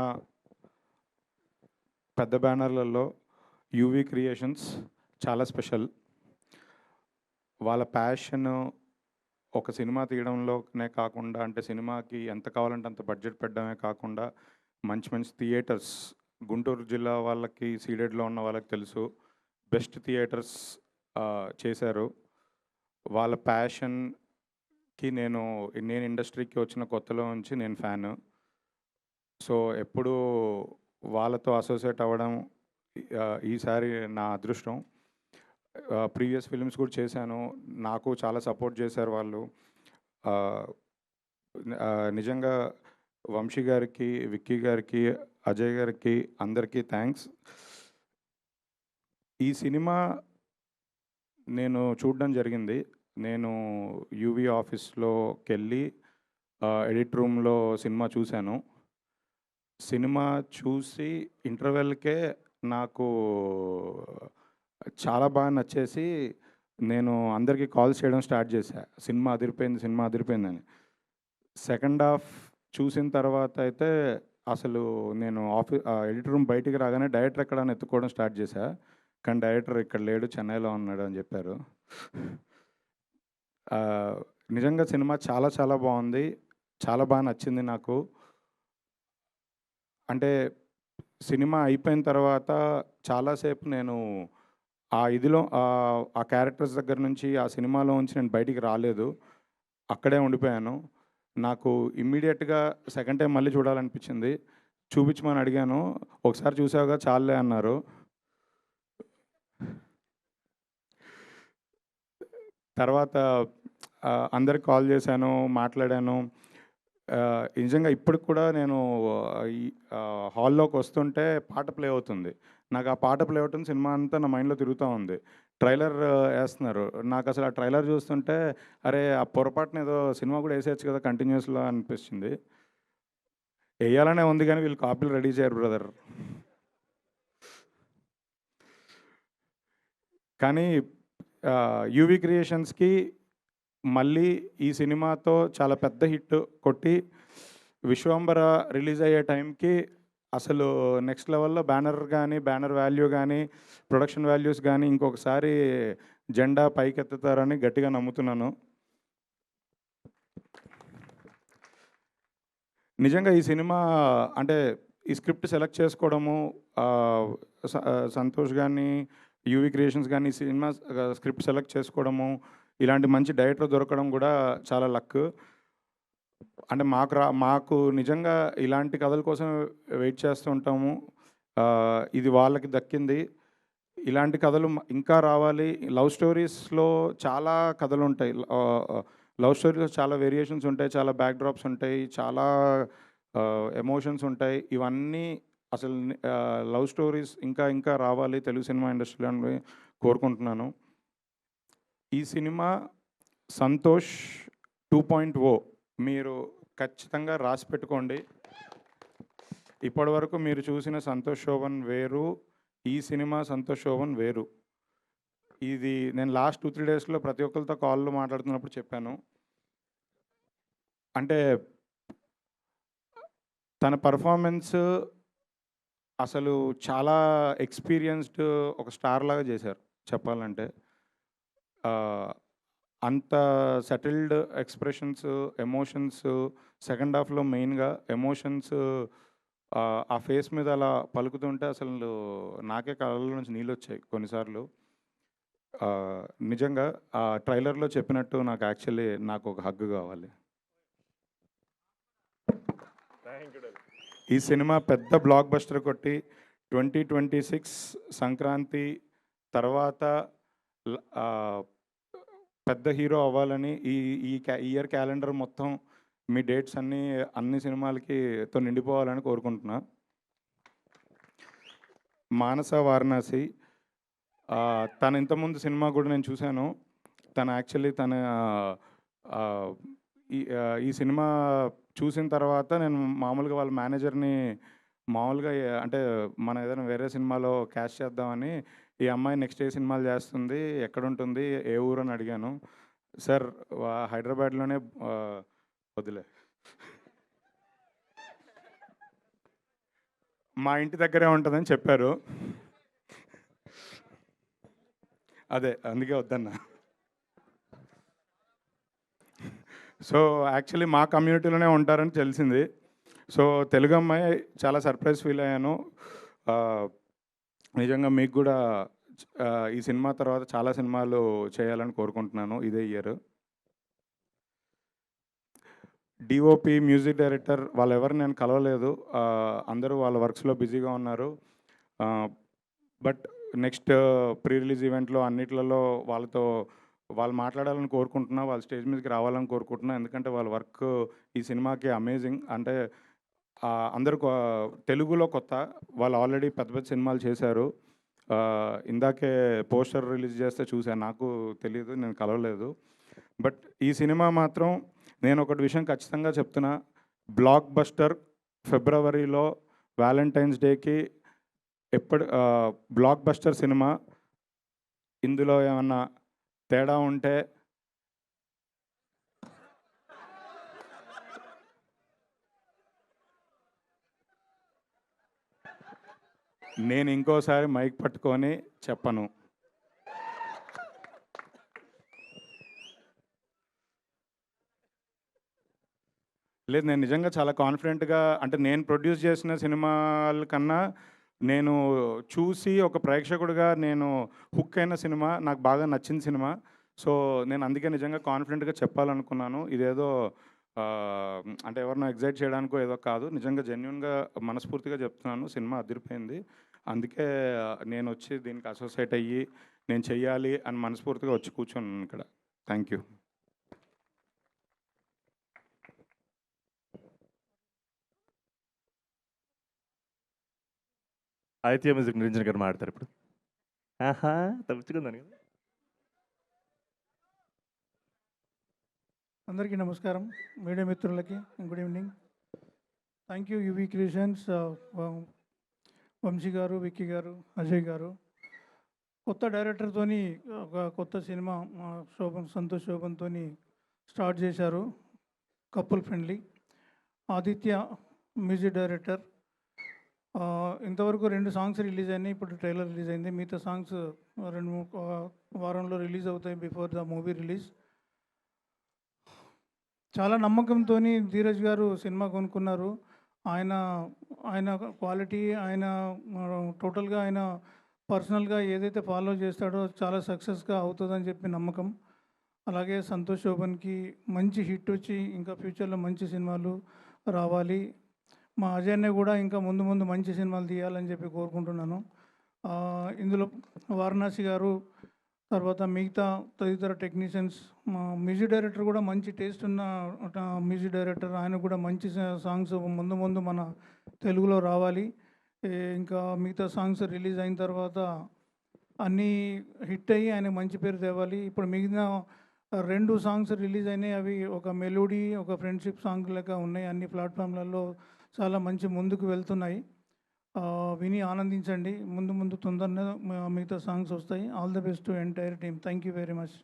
పెద్ద బ్యానర్లలో UV creations చాలా special. వాళ్ళ passion ఒక cinema తీయడంలోనే కాకుండా, అంటే సినిమాకి ఎంత కావాలంటే అంత బడ్జెట్ పెట్టడమే కాకుండా, మంచి మంచి థియేటర్స్, గుంటూరు జిల్లా వాళ్ళకి సీడెడ్లో ఉన్న వాళ్ళకి తెలుసు, బెస్ట్ థియేటర్స్ చేశారు. వాళ్ళ ప్యాషన్కి నేను ఇండస్ట్రీకి వచ్చిన కొత్తలో నుంచి నేను ఫ్యాను. సో ఎప్పుడు వాళ్ళతో అసోసియేట్ అవ్వడం ఈసారి నా అదృష్టం. ప్రీవియస్ ఫిల్మ్స్ కూడా చేశాను, నాకు చాలా సపోర్ట్ చేశారు వాళ్ళు. నిజంగా వంశీ గారికి, విక్కీ గారికి, అజయ్ గారికి, అందరికీ థ్యాంక్స్. ఈ సినిమా నేను చూడడం జరిగింది. నేను యూవీ ఆఫీస్లోకి వెళ్ళి ఎడిట్ రూమ్లో సినిమా చూశాను. సినిమా చూసి ఇంటర్వెల్కే నాకు చాలా బాగా నచ్చేసి నేను అందరికీ కాల్స్ చేయడం స్టార్ట్ చేశా, సినిమా అదిరిపోయిందని. సెకండ్ హాఫ్ చూసిన తర్వాత అయితే అసలు నేను ఎడిట్ రూమ్ బయటికి రాగానే డైరెక్టర్ ఎక్కడ అని ఎత్తుకోవడం స్టార్ట్ చేశా. కానీ డైరెక్టర్ ఇక్కడ లేడు, చెన్నైలో ఉన్నాడు అని చెప్పారు. నిజంగా సినిమా చాలా చాలా బాగుంది, చాలా బాగా నచ్చింది నాకు. అంటే సినిమా అయిపోయిన తర్వాత చాలాసేపు నేను ఆ క్యారెక్టర్స్ దగ్గర నుంచి, ఆ సినిమాలో నుంచి నేను బయటికి రాలేదు, అక్కడే ఉండిపోయాను. నాకు ఇమ్మీడియట్గా సెకండ్ టైం మళ్ళీ చూడాలనిపించింది. చూపించమని అడిగాను, ఒకసారి చూసావుగా చాలే అన్నారు. తర్వాత అందరికి కాల్ చేశాను, మాట్లాడాను. నిజంగా ఇప్పటికి కూడా నేను ఈ హాల్లోకి వస్తుంటే పాట ప్లే అవుతుంది. నాకు ఆ పాట ప్లే అవుతుంది, సినిమా అంతా నా మైండ్లో తిరుగుతూ ఉంది. ట్రైలర్ వేస్తున్నారు. నాకు అసలు ఆ ట్రైలర్ చూస్తుంటే అరే ఆ పొరపాటున ఏదో సినిమా కూడా వేసేయచ్చు కదా కంటిన్యూస్లో అనిపించింది. వేయాలనే ఉంది కానీ వీళ్ళు కాపీలు రెడీ చేయరు బ్రదర్. కానీ యూవీ క్రియేషన్స్కి మళ్ళీ ఈ సినిమాతో చాలా పెద్ద హిట్ కొట్టి విశ్వంబర రిలీజ్ అయ్యే టైంకి అసలు నెక్స్ట్ లెవెల్లో బ్యానర్ కానీ, బ్యానర్ వాల్యూ కానీ, ప్రొడక్షన్ వాల్యూస్ కానీ ఇంకొకసారి జెండా పైకెత్తుతారని గట్టిగా నమ్ముతున్నాను. నిజంగా ఈ సినిమా అంటే ఈ స్క్రిప్ట్ సెలెక్ట్ చేసుకోవడము, సంతోష్ కానీ, యూవీ క్రియేషన్స్ కానీ ఈ సినిమా స్క్రిప్ట్ సెలెక్ట్ చేసుకోవడము, ఇలాంటి మంచి డైరెక్టర్ దొరకడం కూడా చాలా లక్. అంటే మాకు నిజంగా ఇలాంటి కథల కోసం వెయిట్ చేస్తూ ఉంటాము. ఇది వాళ్ళకి దక్కింది. ఇలాంటి కథలు ఇంకా రావాలి. లవ్ స్టోరీస్లో చాలా కథలు ఉంటాయి. లవ్ స్టోరీలో చాలా వేరియేషన్స్ ఉంటాయి, చాలా బ్యాక్ డ్రాప్స్ ఉంటాయి, చాలా ఎమోషన్స్ ఉంటాయి. ఇవన్నీ అసలు లవ్ స్టోరీస్ ఇంకా ఇంకా రావాలి తెలుగు సినిమా ఇండస్ట్రీలో అని కోరుకుంటున్నాను. ఈ సినిమా సంతోష్ 2.0 మీరు ఖచ్చితంగా రాసి పెట్టుకోండి. ఇప్పటివరకు మీరు చూసిన సంతోష్ శోభన్ వేరు, ఈ సినిమా సంతోష్ శోభన్ వేరు. ఇది నేను లాస్ట్ 2-3 డేస్లో ప్రతి ఒక్కరితో కాల్లో మాట్లాడుతున్నప్పుడు చెప్పాను. అంటే తన పర్ఫార్మెన్స్ అసలు చాలా ఎక్స్పీరియన్స్డ్ ఒక స్టార్ లాగా చేశారు చెప్పాలంటే. అంత సెటిల్డ్ ఎక్స్ప్రెషన్స్, ఎమోషన్స్, సెకండ్ హాఫ్లో మెయిన్గా ఎమోషన్స్ ఆ ఫేస్ మీద అలా పలుకుతుంటే అసలు నాకే కళ్ళ నుంచి నీళ్ళు వచ్చాయి కొన్నిసార్లు. నిజంగా ఆ ట్రైలర్లో చెప్పినట్టు నాకు ఒక హగ్గు కావాలి. ఈ సినిమా పెద్ద బ్లాక్ బస్టర్ కొట్టి 2026 సంక్రాంతి తర్వాత పెద్ద హీరో అవ్వాలని ఈ ఇయర్ క్యాలెండర్ మొత్తం మీ డేట్స్ అన్ని సినిమాలతో నిండిపోవాలని కోరుకుంటున్నా. మానస వారణాసి తన ఇంతకుముందు సినిమా కూడా నేను చూశాను. యాక్చువల్లీ ఈ సినిమా చూసిన తర్వాత నేను మామూలుగా వాళ్ళ మేనేజర్ని అంటే మన ఏదైనా వేరే సినిమాలో క్యాస్ట్ చేద్దామని, ఈ అమ్మాయి నెక్స్ట్ ఏ సినిమాలు చేస్తుంది, ఎక్కడ ఉంటుంది, ఏ ఊరు అని అడిగాను. సార్ హైదరాబాద్లోనే వదిలే మా ఇంటి దగ్గరే ఉంటుందని చెప్పారు. అదే అందుకే వద్దన్నా. సో యాక్చువల్లీ మా కమ్యూనిటీలోనే ఉంటారని తెలిసింది. సో తెలుగు అమ్మాయి చాలా సర్ప్రైజ్ ఫీల్ అయ్యాను. నిజంగా మీకు కూడా ఈ సినిమా తర్వాత చాలా సినిమాలు చేయాలని కోరుకుంటున్నాను ఇదే ఇయర్. డిఓపి, మ్యూజిక్ డైరెక్టర్ వాళ్ళెవరు నేను కలవలేదు. అందరూ వాళ్ళ వర్క్స్లో బిజీగా ఉన్నారు. బట్ నెక్స్ట్ ప్రీ రిలీజ్ ఈవెంట్లో అన్నిట్లలో వాళ్ళు మాట్లాడాలని కోరుకుంటున్నా, వాళ్ళ స్టేజ్ మీదకి రావాలని కోరుకుంటున్నా. ఎందుకంటే వాళ్ళ వర్క్ ఈ సినిమాకి అమేజింగ్. అంటే అందరూ తెలుగులో కొత్త, వాళ్ళు ఆల్రెడీ పెద్ద పెద్ద సినిమాలు చేశారు. ఇందాకే పోస్టర్ రిలీజ్ చేస్తే చూశాను, నాకు తెలియదు, నేను కలవలేదు. బట్ ఈ సినిమా మాత్రం నేను ఒకటి విషయం ఖచ్చితంగా చెప్తున్నా, బ్లాక్ బస్టర్. ఫిబ్రవరిలో వ్యాలంటైన్స్ డేకి బ్లాక్ బస్టర్ సినిమా. ఇందులో ఏమన్నా తేడా ఉంటే నేను ఇంకోసారి మైక్ పట్టుకొని చెప్పను. లేదు, నేను నిజంగా చాలా కాన్ఫిడెంట్గా, అంటే నేను ప్రొడ్యూస్ చేసిన సినిమాల కన్నా నేను చూసి ఒక ప్రేక్షకుడిగా నేను హుక్ అయిన సినిమా, నాకు బాగా నచ్చిన సినిమా. సో నేను అందుకే నిజంగా కాన్ఫిడెంట్గా చెప్పాలనుకున్నాను. ఇదేదో అంటే ఎవరినో ఎగ్జైట్ చేయడానికో ఏదో కాదు, నిజంగా జెన్యున్గా మనస్ఫూర్తిగా చెప్తున్నాను. సినిమా అదిరిపోయింది. అందుకే నేను వచ్చి దీనికి అసోసియేట్ అయ్యి నేను చెయ్యాలి అని మనస్ఫూర్తిగా వచ్చి కూర్చున్నాను ఇక్కడ. Thank you. Aditya music Niranjan గారు మాడతారు ఇప్పుడు. ఆహా, తప్పించుకుందాను కదా. అందరికీ నమస్కారం, మీడియా మిత్రులకి good evening. Thank you UV Creations, Vamshi గారు, విక్కీ గారు, అజయ్ గారు. కొత్త డైరెక్టర్తోని ఒక కొత్త సినిమా సంతోష్ శోభన్తో స్టార్ట్ చేశారు, couple friendly. Aditya music director. ఇంతవరకు 2 సాంగ్స్ రిలీజ్ అయినాయి, ఇప్పుడు ట్రైలర్ రిలీజ్ అయింది. మిగతా సాంగ్స్ 2-3 వారంలో రిలీజ్ అవుతాయి బిఫోర్ ద మూవీ రిలీజ్. చాలా నమ్మకంతో ధీరజ్ గారు సినిమా కొనుక్కున్నారు. ఆయన క్వాలిటీ, ఆయన టోటల్గా ఆయన పర్సనల్గా ఏదైతే ఫాలో చేస్తాడో చాలా సక్సెస్గా అవుతుందని చెప్పి నమ్మకం. అలాగే సంతోష్ శోభన్కి మంచి హిట్ వచ్చి ఇంకా ఫ్యూచర్లో మంచి సినిమాలు రావాలి. మా అజయ్నే కూడా ఇంకా ముందు ముందు మంచి సినిమాలు తీయాలని చెప్పి కోరుకుంటున్నాను. ఇందులో వారణాసి గారు, తర్వాత మిగతా తదితర టెక్నీషియన్స్, మా మ్యూజిక్ డైరెక్టర్ కూడా మంచి టేస్ట్ ఉన్న మ్యూజిక్ డైరెక్టర్. ఆయన కూడా మంచి సాంగ్స్ ముందు ముందు మన తెలుగులో రావాలి. ఇంకా మిగతా సాంగ్స్ రిలీజ్ అయిన తర్వాత అన్నీ హిట్ అయ్యి ఆయన మంచి పేరు తేవాలి. ఇప్పుడు మిగిలిన 2 సాంగ్స్ రిలీజ్ అయినాయి, అవి ఒక మెలోడీ, ఒక ఫ్రెండ్షిప్ సాంగ్ లెక్క ఉన్నాయి. అన్ని ప్లాట్ఫామ్లలో చాలా మంచి ముందుకు వెళ్తున్నాయి. విని ఆనందించండి. ముందు ముందు తొందరగా మిగతా సాంగ్స్ వస్తాయి. All the best to entire team. Thank you very much.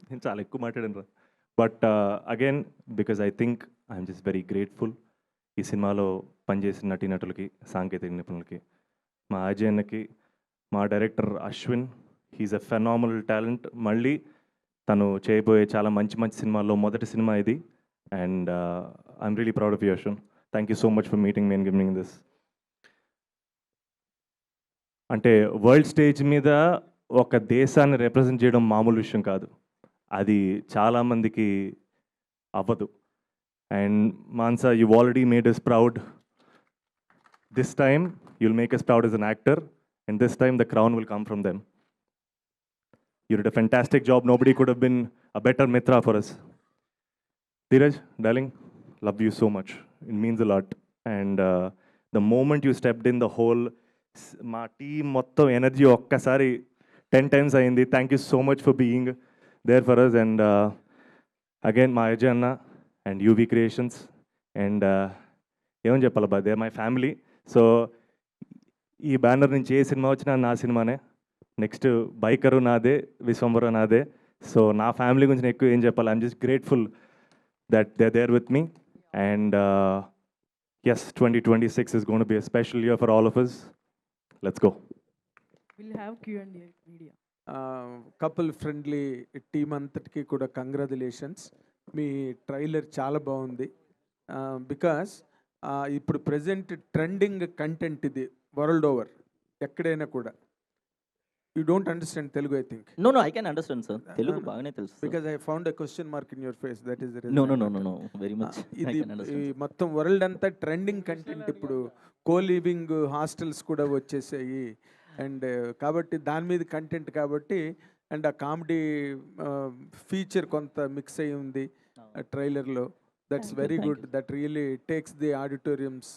నేను చాలా ఎక్కువ మాట్లాడాను రా. But again because I think I'm just very grateful ఈ సినిమాలో పనిచేసిన నటీనటులకి, సాంకేతిక నిపుణులకి, మా అజయ్ అన్నకి, మా డైరెక్టర్ అశ్విన్. హీఈస్ ఎ ఫెనామినల్ టాలెంట్. మళ్ళీ తను చేయబోయే చాలా మంచి మంచి సినిమాల్లో మొదటి సినిమా ఇది. And I'm really proud of you Ashwin. Thank you so much for meeting me and giving this. అంటే వరల్డ్ స్టేజ్ మీద ఒక దేశాన్ని రిప్రజెంట్ చేయడం మామూలు విషయం కాదు. అది చాలామందికి అవ్వదు. And Mansa, you already made us proud. This time you'll make us proud as an actor, and this time the crown will come from them. You did a fantastic job. Nobody could have been a better mitra for us. Dheeraj, darling, love you so much. It means a lot. And the moment you stepped in, the whole మా team మొత్తం energy ఒక్కసారి 10 times అయింది. Thank you so much for being there for us. And again మా అజయ్ అన్న and UV creations. And ఏమని చెప్పాలి బా, they my family. So ఈ బ్యానర్ నుంచి ఏ సినిమా వచ్చినా నా సినిమానే. నెక్స్ట్ బైకరు నాదే, విశ్వంబర నాదే. సో నా ఫ్యామిలీ గురించి నేను ఎక్కువ ఏం చెప్పాలి. I'm just grateful that they there with me. And yes, 2026 is going to be a special year for all of us. Let's go. We'll have Q&A media. Couple friendly team అంతటికి కూడా congratulations. మీ trailer చాలా బాగుంది. Because ఇప్పుడు present trending content ఇది world over, ఎక్కడైనా కూడా. You don't understand Telugu, I think. No, I can understand, sir. Telugu బాగానే తెలుసు. Because I found a question mark in your face, that is the reason. No, very much. I ఇది can understand. ఈ మొత్తం world అంతా trending content. ఇప్పుడు co living hostels కూడా వచ్చేసాయి. And కాబట్టి దాని మీద కంటెంట్ కాబట్టి, అండ్ ఆ కామెడీ ఫీచర్ కొంత మిక్స్ అయి ఉంది ట్రైలర్లో. That's very good. That really takes the auditoriums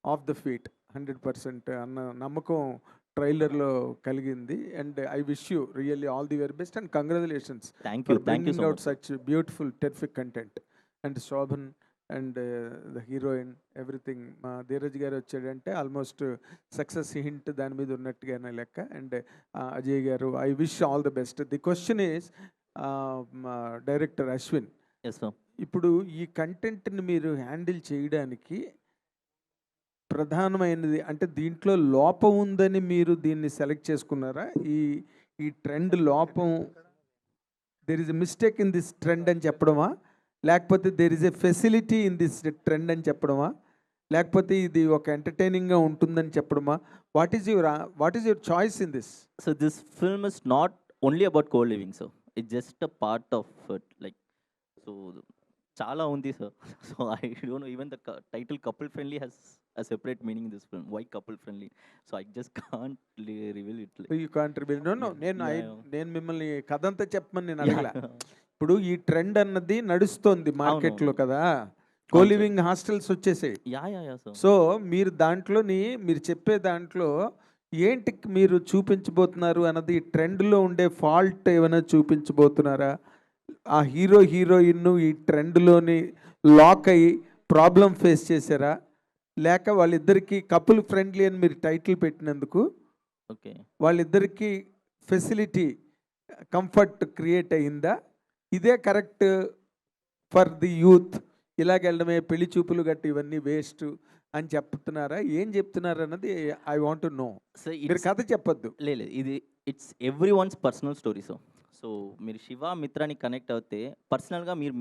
of the feet 100% అన్న నమ్మకం ట్రైలర్లో కలిగింది. And I wish you really all the very best and congratulations Thank for you bringing so out much. such beautiful, terrific content. And Shobhan and the heroine, everything. Dheeraj గారు వచ్చాడంటే almost success hint దాని మీద ఉన్నట్టుగానే లెక్క. And Ajay గారు, I wish all the best. The question is, director Ashwin, Yes, sir. ఇప్పుడు ఈ కంటెంట్ని మీరు హ్యాండిల్ చేయడానికి ప్రధానమైనది అంటే దీంట్లో లోపం ఉందని మీరు దీన్ని సెలెక్ట్ చేసుకున్నారా? ఈ ట్రెండ్ లోపం, there is a mistake in this trend అని చెప్పడమా, లేకపోతే there is a facility in this trend అని చెప్పడమా, లేకపోతే ఇది ఒక ఎంటర్టైనింగ్గా ఉంటుందని చెప్పడమా? What is your choice in this? So this film is not only about co-living, sir. It's just a part of it. Like, so chala undi, sir. So I don't know, even the title couple friendly has a separate meaning in this film. Why couple friendly? So I just can't reveal it. Like, you can't reveal. No, Yeah, నేను yeah. నేను మిమ్మల్ని కథ అంతా చెప్పమని నేను అడగల. ఇప్పుడు ఈ ట్రెండ్ అన్నది నడుస్తోంది మార్కెట్లో కదా, అవును కో సార్. లివింగ్ హాస్టల్స్ వచ్చేసాయి. Yeah sir. సో మీరు దాంట్లోని మీరు చెప్పే దాంట్లో ఏంటి మీరు చూపించబోతున్నారు అన్నది ట్రెండ్లో ఉండే ఫాల్ట్ ఏమైనా చూపించబోతున్నారా? ఆ హీరో హీరోయిన్ ఈ ట్రెండ్లోని లాక్ అయ్యి ప్రాబ్లం ఫేస్ చేశారా, లేక వాళ్ళిద్దరికీ కపుల్ ఫ్రెండ్లీ అని మీరు టైటిల్ పెట్టినందుకు ఓకే. వాళ్ళిద్దరికీ ఫెసిలిటీ కంఫర్ట్ క్రియేట్ అయిందా? ఇదే కరెక్ట్ ఫర్ ది యూత్, ఇలాగెళ్ళడమే పెళ్లి చూపులు గట్టి ఇవన్నీ వేస్ట్ అని చెప్తున్నారా, ఏం చెప్తున్నారు అన్నది I want to know. Sir మీరు కథ చెప్పొద్దు. లేదు ఇది it's everyone's personal story sir. So మీరు శివ మిత్రాని కనెక్ట్ అవుతే పర్సనల్గా మీరు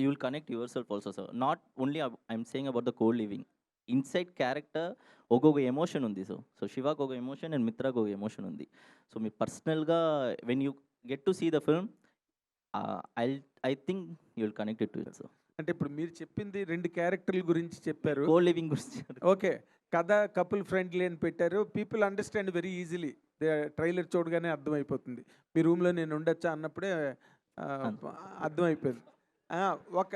you will connect your self also sir. Not only I'm saying about the co living. Inside character ఒక్కొక్క ఎమోషన్ ఉంది సో సో శివాకు ఒక ఎమోషన్ అండ్ మిత్రాకు ఒక ఎమోషన్ ఉంది. So మీరు పర్సనల్గా when you get to see the film I think you will connected to it sir. అంటే ఇప్పుడు మీరు చెప్పింది 2 క్యారెక్టర్ల గురించి చెప్పారు. కో లివింగ్ గురించి ఓకే, కథ కపుల్ ఫ్రెండ్లీ అని పెట్టారు. People understand very easily. Trailer చూడగానే అర్థమైపోతుంది. మీ రూమ్లో నేను ఉండొచ్చా అన్నప్పుడే అర్థమైపోయింది. ఒక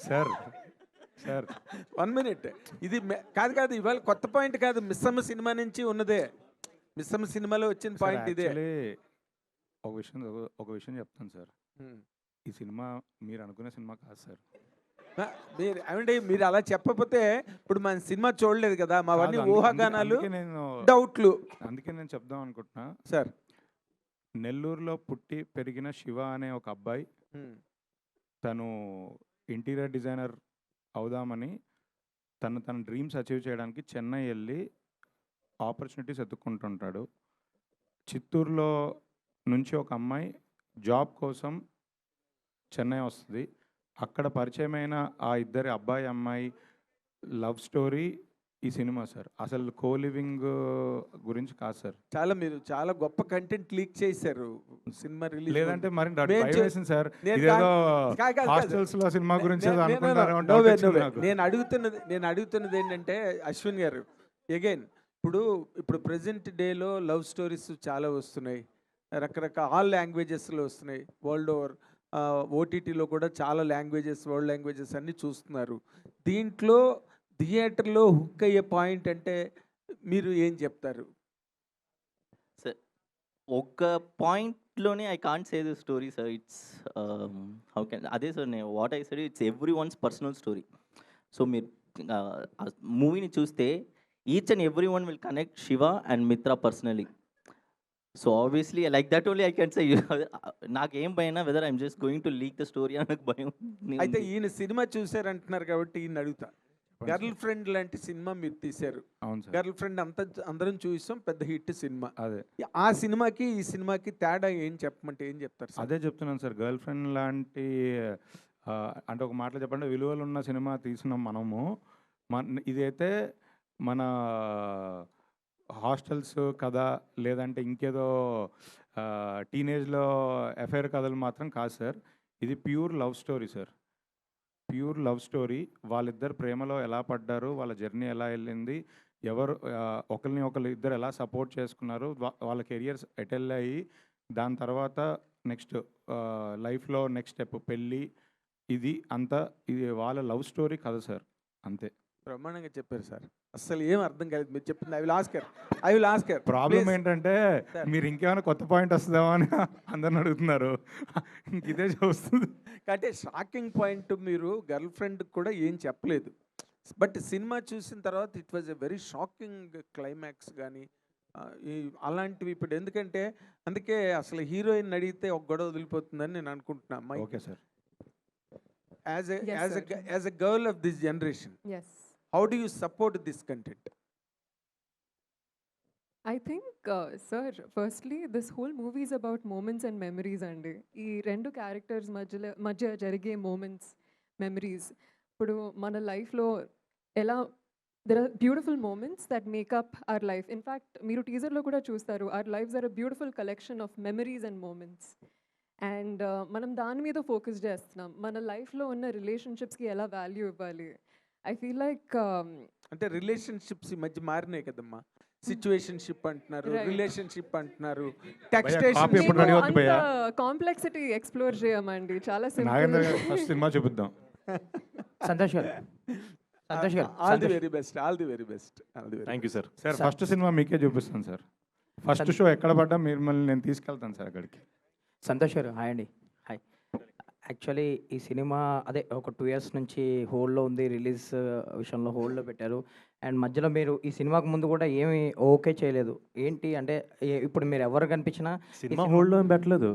సార్ సార్ 1 మినిట్, ఇది కాదు ఇవాళ కొత్త పాయింట్ కాదు, మిస్సమ్మ సినిమా నుంచి ఉన్నదే. మిస్సమ్మ సినిమాలో వచ్చిన పాయింట్ ఇదే. ఒక విషయం చెప్తాను సార్. ఈ సినిమా మీరు అనుకునే సినిమా కాదు సార్. మీరు ఏమంటే మీరు అలా చెప్పకపోతే ఇప్పుడు మన సినిమా చూడలేదు కదా, మావన్నీ ఊహాగానాలు, డౌట్లు. అందుకే నేను చెప్దాం అనుకుంటున్నా సార్. నెల్లూరులో పుట్టి పెరిగిన శివ అనే ఒక అబ్బాయి తను ఇంటీరియర్ డిజైనర్ అవుదామని తన డ్రీమ్స్ అచీవ్ చేయడానికి చెన్నై వెళ్ళి ఆపర్చునిటీస్ ఎత్తుక్కుంటుంటాడు. చిత్తూరులో నుంచి ఒక అమ్మాయి జాబ్ కోసం చెన్నై వస్తుంది. అక్కడ పరిచయమైన ఆ ఇద్దరి అబ్బాయి అమ్మాయి లవ్ స్టోరీ ఈ సినిమా సార్. అసలు కో లివింగ్ గురించి కాదు సార్. మీరు చాలా గొప్ప కంటెంట్ లీక్ చేశారు సినిమా రిలీజ్. లేదంటే మరి భయం వేసింది సార్. ఇదేదో హాస్టల్స్ లో సినిమా గురించి నేను అడుగుతున్నది ఏంటంటే అశ్విన్ గారు, అగైన్ ఇప్పుడు ప్రెసెంట్ డేలో లవ్ స్టోరీస్ చాలా వస్తున్నాయి, రకరకాల ఆల్ లాంగ్వేజెస్లో వస్తున్నాయి, వరల్డ్ ఓవర్. ఓటీటీలో కూడా చాలా లాంగ్వేజెస్, వరల్డ్ లాంగ్వేజెస్ అన్నీ చూస్తున్నారు. దీంట్లో థియేటర్లో హుక్ అయ్యే పాయింట్ అంటే మీరు ఏం చెప్తారు? సార్ ఒక పాయింట్లోనే I can't say the story sir. It's how can అదే సార్ నేను what I said it's everyone's personal story. So మీరు మూవీని చూస్తే each and every one will connect Shiva and Mitra personally. So obviously like that only I can say. నాకేం భయం whether I'm just going to leak the story అని నాకు భయం. అయితే ఈయన సినిమా చూసారంటున్నారు కాబట్టి ఈయన అడుగుతా. గర్ల్ ఫ్రెండ్ లాంటి సినిమా మీరు తీశారు. గర్ల్ ఫ్రెండ్ అందరం చూసాం, పెద్ద హిట్ సినిమా. అదే ఆ సినిమాకి ఈ సినిమాకి తేడా ఏం చెప్పమంటే ఏం చెప్తారు? అదే చెప్తున్నాను సార్. గర్ల్ ఫ్రెండ్ లాంటి అంటే ఒక మాటలో చెప్పండి విలువలు ఉన్న సినిమా తీసినాం మనము. ఇదైతే మన హాస్టల్స్ కథ లేదంటే ఇంకేదో టీనేజ్లో అఫైర్ కథలు మాత్రం కాదు సార్. ఇది pure love story sir. Pure love story. వాళ్ళిద్దరు ప్రేమలో ఎలా పడ్డారు, వాళ్ళ జర్నీ ఎలా వెళ్ళింది, ఎవరు ఒకరు ఇద్దరు ఎలా సపోర్ట్ చేసుకున్నారు, వాళ్ళ కెరియర్స్ ఎటెళ్ళాయి, దాని తర్వాత నెక్స్ట్ లైఫ్లో నెక్స్ట్ స్టెప్ పెళ్ళి, ఇది అంతా ఇది వాళ్ళ లవ్ స్టోరీ కథ సార్. అంతే. బ్రహ్మాండంగా చెప్పారు సార్. అసలు ఏం అర్థం కాలేదు మీరు చెప్పింది. I will Oscar. ప్రాబ్లం ఏంటంటే మీరు ఇంకేమైనా కొత్త పాయింట్ వస్తుందేమో అని అందరిని అడుగుతున్నారు. ఇదే చూస్తుంది. అంటే షాకింగ్ పాయింట్, మీరు గర్ల్ ఫ్రెండ్ కూడా ఏం చెప్పలేదు, బట్ సినిమా చూసిన తర్వాత it was a very shocking climax కానీ అలాంటివి. ఇప్పుడు ఎందుకంటే అందుకే అసలు హీరోయిన్ అడిగితే ఒక గొడవ వదిలిపోతుందని నేను అనుకుంటున్నా. Okay sir. As a girl of this generation, how do you support this content? I think, sir, firstly, this whole movie is about moments and memories అండి. ఈ 2 క్యారెక్టర్స్ మధ్య జరిగే moments, memories. ఇప్పుడు మన లైఫ్లో ఎలా there are beautiful moments that make up our life. In fact, మీరు టీజర్లో కూడా చూస్తారు, our lives are a beautiful collection of memories and moments. And మనం దాని మీద ఫోకస్ చేస్తున్నాం. మన లైఫ్లో ఉన్న రిలేషన్షిప్స్కి ఎలా వాల్యూ ఇవ్వాలి. ఐ ఫీల్ లైక్ అంటే రిలేషన్షిప్స్ ఈ మధ్య మారినాయి కదమ్మా. సిచ్యువేషన్షిప్ అంటున్నారు, Right. రిలేషన్షిప్ అంటున్నారు, copy టెక్స్టేషన్. ఎప్పుడు రెడీ అవుతుంది భయ్యా? కాంప్లెక్సిటీ ఎక్స్ప్లోర్ చేయమండి, చాలా నాగేంద్ర సింపుల్. గారు ఫస్ట్ సినిమా చూపిద్దాం. సంతోష్ గారు, సంతోష్ గారు, all the Santosh. Very best, all the very best, all the very. Thank you sir. Sir first cinema మీకే చూపిస్తాను సార్. ఫస్ట్ షో ఎక్కడ పడ్డా మిమ్మల్ని నేను తీసుకెళ్తాను సార్ అక్కడికి. సంతోష్ గారు, హాయ్ అండి. హాయ్. యాక్చువల్లీ ఈ సినిమా అదే ఒక 2 years నుంచి హోల్డ్లో ఉంది, రిలీజ్ విషయంలో హోల్డ్లో పెట్టారు. అండ్ మధ్యలో మీరు ఈ సినిమాకు ముందు కూడా ఏమి ఓకే చేయలేదు. ఏంటి అంటే ఇప్పుడు మీరు ఎవరు కనిపించినా సినిమా హోల్డ్లో ఏం పెట్టలేదు.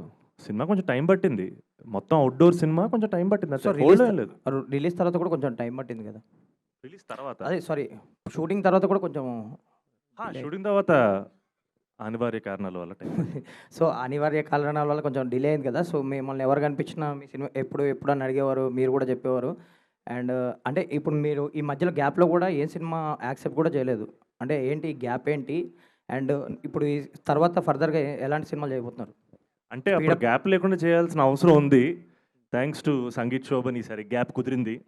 సినిమా కొంచెం టైం పట్టింది. మొత్తం అవుట్డోర్ సినిమా కొంచెం టైం పట్టింది. సో హోల్డ్లో ఏం లేదు. రిలీజ్ తర్వాత కూడా కొంచెం టైం పట్టింది కదా. రిలీజ్ తర్వాత అదే సారీ, షూటింగ్ తర్వాత కూడా కొంచెం షూటింగ్ తర్వాత అనివార్య కారణాల వల్ల టైం. సో అనివార్య కారణాల వల్ల కొంచెం డిలే అయింది కదా. సో మిమ్మల్ని ఎవరు కనిపించినా మీ సినిమా ఎప్పుడు అని అడిగేవారు, మీరు కూడా చెప్పేవారు. అండ్ అంటే ఇప్పుడు మీరు ఈ మధ్యలో గ్యాప్లో కూడా ఏ సినిమా యాక్సెప్ట్ కూడా చేయలేదు. అంటే ఏంటి గ్యాప్ ఏంటి? అండ్ ఇప్పుడు ఈ తర్వాత ఫర్దర్గా ఎలాంటి సినిమాలు చేయబోతున్నారు? అంటే అప్పుడు గ్యాప్ లేకుండా చేయాల్సిన అవసరం ఉంది. థ్యాంక్స్ టు సంగీత్ శోభన్ ఈసారి గ్యాప్ కుదిరింది.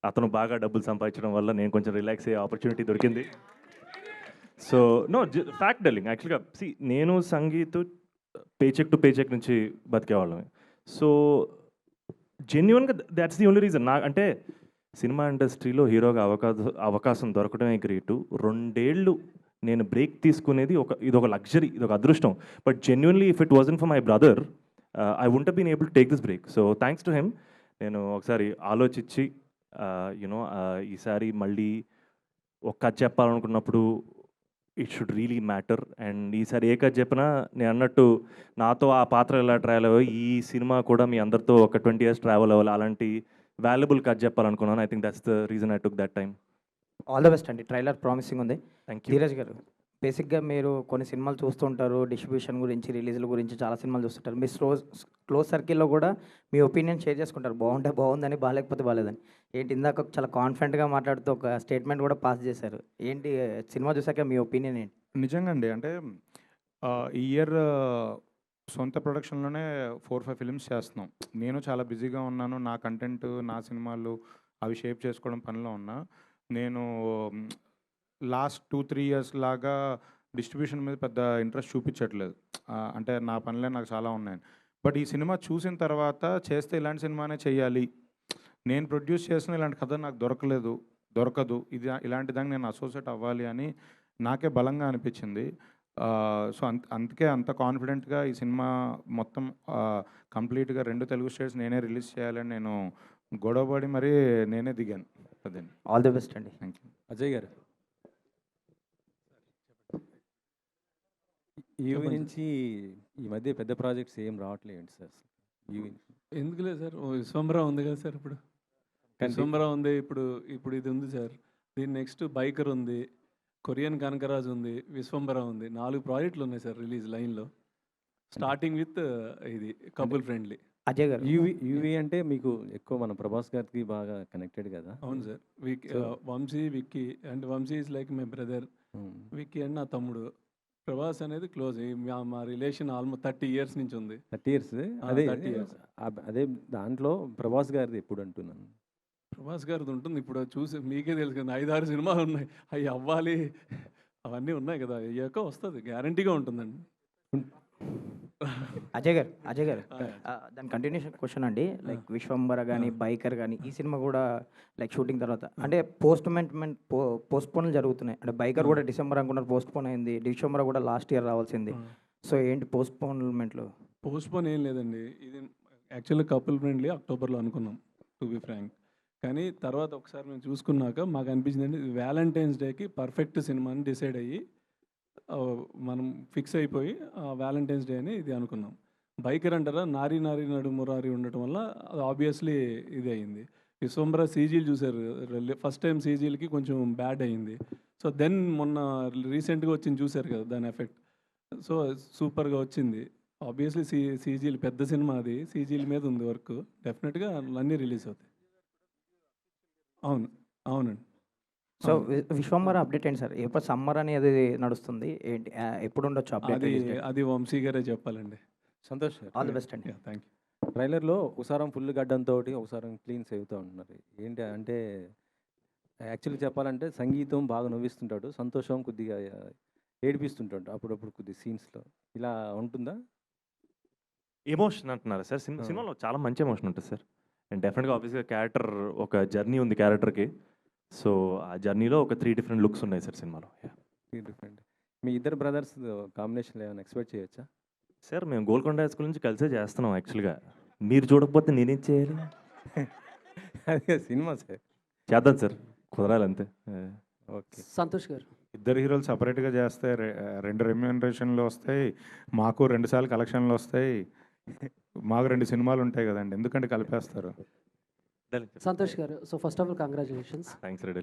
అతను బాగా డబ్బులు సంపాదించడం వల్ల నేను కొంచెం రిలాక్స్ అయ్యే ఆపర్చునిటీ దొరికింది. సో నో ఫ్యాక్ట్ డెల్లింగ్ యాక్చువల్గా నేను సంగీత్ పేచెక్ టు పేచెక్ నుంచి బతికేవాళ్ళమే. సో జెన్యున్గా దాట్స్ ది ఓన్లీ రీజన్. అంటే సినిమా ఇండస్ట్రీలో హీరోగా అవకాశం దొరకడమే గ్రేటు. 2 ఏళ్ళు నేను బ్రేక్ తీసుకునేది ఇదొక లగ్జరీ, ఇదొక అదృష్టం. But genuinely if it wasn't for my brother I wouldn't been able to take this break. So thanks to him. నేను ఒకసారి ఆలోచించి ఈసారి మళ్ళీ ఒక కథ చెప్పాలనుకున్నప్పుడు it should really matter. And ఈసారి ఏ కథ చెప్పినా నేను అన్నట్టు నాతో ఆ పాత్ర ఎలా ట్రావెల్ అవ్వాలి, ఈ సినిమా కూడా మీ అందరితో ఒక 20 years ట్రావెల్ అవ్వాలి, అలాంటి వాల్యుబుల్ కథ చెప్పాలనుకున్నాను. I think that's the reason I took that time. All the best అండి. ట్రైలర్ ప్రామిసింగ్ ఉంది. Thank you. ధీరజ్ గారు, బేసిక్గా మీరు కొన్ని సినిమాలు చూస్తుంటారు, డిస్ట్రిబ్యూషన్ గురించి, రిలీజ్ల గురించి చాలా సినిమాలు చూస్తుంటారు. మీ క్లోజ్ సర్కిల్లో కూడా మీ ఒపీనియన్ షేర్ చేసుకుంటారు, బాగుంటే బాగుందని, బాగాలేకపోతే బాగాలేదని. ఏంటి ఇందాక చాలా కాన్ఫిడెంట్గా మాట్లాడుతూ ఒక స్టేట్మెంట్ కూడా పాస్ చేశారు. ఏంటి సినిమా చూసాక మీ ఒపీనియన్ ఏంటి? నిజంగా అండి, అంటే ఈ ఇయర్ సొంత ప్రొడక్షన్లోనే 4-5 ఫిల్మ్స్ చేస్తున్నాం. నేను చాలా బిజీగా ఉన్నాను. నా కంటెంట్, నా సినిమాలు అవి షేప్ చేసుకోవడం పనిలో ఉన్నా. నేను లాస్ట్ 2-3 years లాగా డిస్ట్రిబ్యూషన్ మీద పెద్ద ఇంట్రెస్ట్ చూపించట్లేదు. అంటే నా పనులే నాకు చాలా ఉన్నాయి. బట్ ఈ సినిమా చూసిన తర్వాత చేస్తే ఇలాంటి సినిమానే చేయాలి, నేను ప్రొడ్యూస్ చేసిన ఇలాంటి కథ నాకు దొరకదు, ఇలాంటి దానికి నేను అసోసియేట్ అవ్వాలి అని నాకే బలంగా అనిపించింది. సో అందుకే అంత కాన్ఫిడెంట్గా ఈ సినిమా మొత్తం కంప్లీట్గా 2 తెలుగు స్టేట్స్ నేనే రిలీజ్ చేయాలని నేను గొడవపడి మరీ నేనే దిగాను. అదే. ఆల్ ది బెస్ట్ అండి. Thank you. అజయ్ గారు, ఈవీ నుంచి ఈ మధ్య పెద్ద ప్రాజెక్ట్స్ ఏం రావట్లేదు సార్. ఈవీ ఎందుకు లేదు సార్, విశ్వంబరా ఉంది కదా సార్. ఇప్పుడు విశ్వంబరా ఉంది, ఇప్పుడు ఇది ఉంది సార్. దీని నెక్స్ట్ బైకర్ ఉంది, కొరియన్ కనకరాజు ఉంది, విశ్వంబరా ఉంది. 4 ప్రాజెక్టులు ఉన్నాయి సార్ రిలీజ్ లైన్లో, స్టార్టింగ్ విత్ ఇది కపుల్ ఫ్రెండ్లీ. అజయ్ గారు, యూవీ అంటే మీకు ఎక్కువ మన ప్రభాస్ గారికి బాగా కనెక్టెడ్ కదా? అవును sir. Vamshi, Vicky. And Vamshi is like my brother, Vicky and నా తమ్ముడు. ప్రభాస్ అనేది క్లోజ్. మా రిలేషన్ ఆల్మోస్ట్ 30 years నుంచి ఉంది. 30 years. అదే 30 years. అదే దాంట్లో ప్రభాస్ గారిది ఎప్పుడు అంటున్నాను. ప్రభాస్ గారిది ఉంటుంది. ఇప్పుడు చూసి మీకే తెలుసు కదా, 5-6 సినిమాలు ఉన్నాయి. అవి అవ్వాలి, అవన్నీ ఉన్నాయి కదా, అయ్యాక వస్తుంది, గ్యారంటీగా ఉంటుందండి. అజయ్ గారు దాని కంటిన్యూషన్ క్వశ్చన్ అండి. లైక్ విశ్వంబర కానీ బైకర్ కానీ ఈ సినిమా కూడా లైక్ షూటింగ్ తర్వాత అంటే పోస్ట్పోన్లు జరుగుతున్నాయి. అంటే బైకర్ కూడా డిసెంబర్ అనుకున్నారు, పోస్ట్పోన్ అయింది. విశ్వంబర కూడా లాస్ట్ ఇయర్ రావాల్సింది. సో ఏంటి పోస్ట్పోన్మెంట్లు? పోస్ట్పోన్ ఏం లేదండి. ఇది యాక్చువల్లీ కపుల్ ఫ్రెండ్లీ అక్టోబర్లో అనుకున్నాం, టు బి ఫ్రాంక్. కానీ తర్వాత ఒకసారి మేము చూసుకున్నాక మాకు అనిపించిందండి వ్యాలంటైన్స్ డేకి పర్ఫెక్ట్ సినిమాని డిసైడ్ అయ్యి మనం ఫిక్స్ అయిపోయి వ్యాలంటైన్స్ డే అని ఇది అనుకున్నాం. బైకర్ అంటారా, నారీ నడు మురారి ఉండటం వల్ల అది ఆబ్వియస్లీ ఇది అయింది. విశ్వంబర సీజీలు చూసారు, ఫస్ట్ టైం సీజీలకి కొంచెం బ్యాడ్ అయింది. సో దెన్ మొన్న రీసెంట్గా వచ్చింది చూసారు కదా దాని ఎఫెక్ట్. సో సూపర్గా వచ్చింది. ఆబ్వియస్లీ సీజీలు పెద్ద సినిమా, అది సీజీల మీద ఉంది వర్క్. డెఫినెట్గా అన్నీ రిలీజ్ అవుతాయి. అవునండి. సో విశ్వంబర అప్డేట్ ఏంటి సార్? ఎప్పుడు సమ్మర్ అనేది నడుస్తుంది, ఏంటి ఎప్పుడు ఉండొచ్చు అప్డేట్? అది వంశీ గారే చెప్పాలండి. సంతోష్, ఆల్ ది బెస్ట్ అండి. Thank you. ట్రైలర్లో ఒకసారి ఫుల్ గడ్డంతో ఒకసారి క్లీన్ సేవుతూ ఉంటున్నారు. ఏంటి అంటే యాక్చువల్లీ చెప్పాలంటే సంగీతం బాగా నవ్విస్తుంటాడు, సంతోషం కొద్దిగా ఏడిపిస్తుంటాడు అప్పుడప్పుడు కొద్ది సీన్స్లో. ఇలా ఉంటుందా? ఎమోషన్ అంటున్నారా సార్? సినిమాలో చాలా మంచి ఎమోషన్ ఉంటుంది సార్. అండ్ డెఫినెట్గా ఆబ్వియస్గా క్యారెక్టర్ ఒక జర్నీ ఉంది క్యారెక్టర్కి. సో ఆ జర్నీలో ఒక 3 డిఫరెంట్ లుక్స్ ఉన్నాయి సార్ సినిమాలో. డిఫరెంట్. మీ ఇద్దరు బ్రదర్స్ కాంబినేషన్లో ఏమైనా ఎక్స్పెక్ట్ చేయొచ్చా? సార్ మేము గోల్కొండ హై స్కూల్ నుంచి కలిసే చేస్తున్నాం యాక్చువల్గా. మీరు చూడకపోతే నేనేం చేయాలి? అదే సినిమా సార్. చేద్దాం సార్, కుదరాలి అంతే. ఓకే. సంతోష్ గారు, ఇద్దరు హీరోలు సపరేట్గా చేస్తే 2 రెమ్యూనరేషన్లు వస్తాయి, మాకు 2 సార్లు కలెక్షన్లు వస్తాయి, మాకు 2 సినిమాలు ఉంటాయి కదండి, ఎందుకంటే కలిపేస్తారు. సంతోష్ గారు, so first of all congratulations. Thanks ready.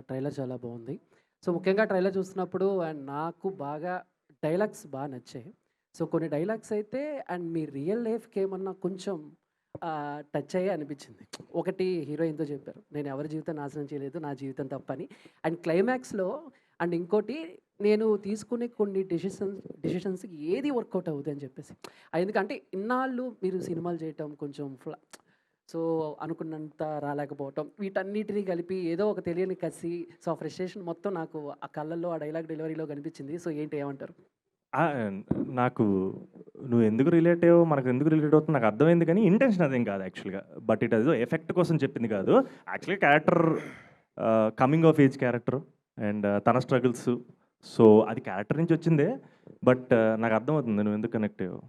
Trailer చాలా బాగుంది. సో ముఖ్యంగా ట్రైలర్ చూస్తున్నప్పుడు అండ్ నాకు బాగా డైలాగ్స్ బాగా నచ్చాయి. సో కొన్ని డైలాగ్స్ అయితే అండ్ మీ రియల్ లైఫ్కి ఏమన్నా కొంచెం టచ్ అయ్యే అనిపించింది. ఒకటి హీరోయిన్తో చెప్పారు, నేను ఎవరి జీవితం నాశనం చేయలేదు, నా జీవితం తప్పని. అండ్ క్లైమాక్స్లో అండ్ ఇంకోటి, నేను తీసుకునే కొన్ని డెసిషన్స్కి ఏది వర్కౌట్ అవుతుంది అని చెప్పేసి. ఎందుకంటే ఇన్నాళ్ళు మీరు సినిమాలు చేయటం కొంచెం సో అనుకున్నంత రాలేకపోవటం, వీటన్నిటిని కలిపి ఏదో ఒక తెలియని కసి, సో ఆ ఫ్రస్ట్రేషన్ మొత్తం నాకు ఆ కళ్ళల్లో ఆ డైలాగ్ డెలివరీలో కనిపించింది. సో ఏంటి, ఏమంటారు? నాకు నువ్వు ఎందుకు రిలేట్ అయ్యావు, మనకు ఎందుకు రిలేట్ అవుతుంది నాకు అర్థమైంది, కానీ ఇంటెన్షన్ అదేం కాదు యాక్చువల్గా. బట్ ఇట్ అదో ఎఫెక్ట్ కోసం చెప్పింది కాదు. యాక్చువల్గా character coming of age character and తన స్ట్రగుల్స్, సో అది క్యారెక్టర్ నుంచి వచ్చిందే. బట్ నాకు అర్థమవుతుంది నువ్వు ఎందుకు కనెక్ట్ అయ్యావు.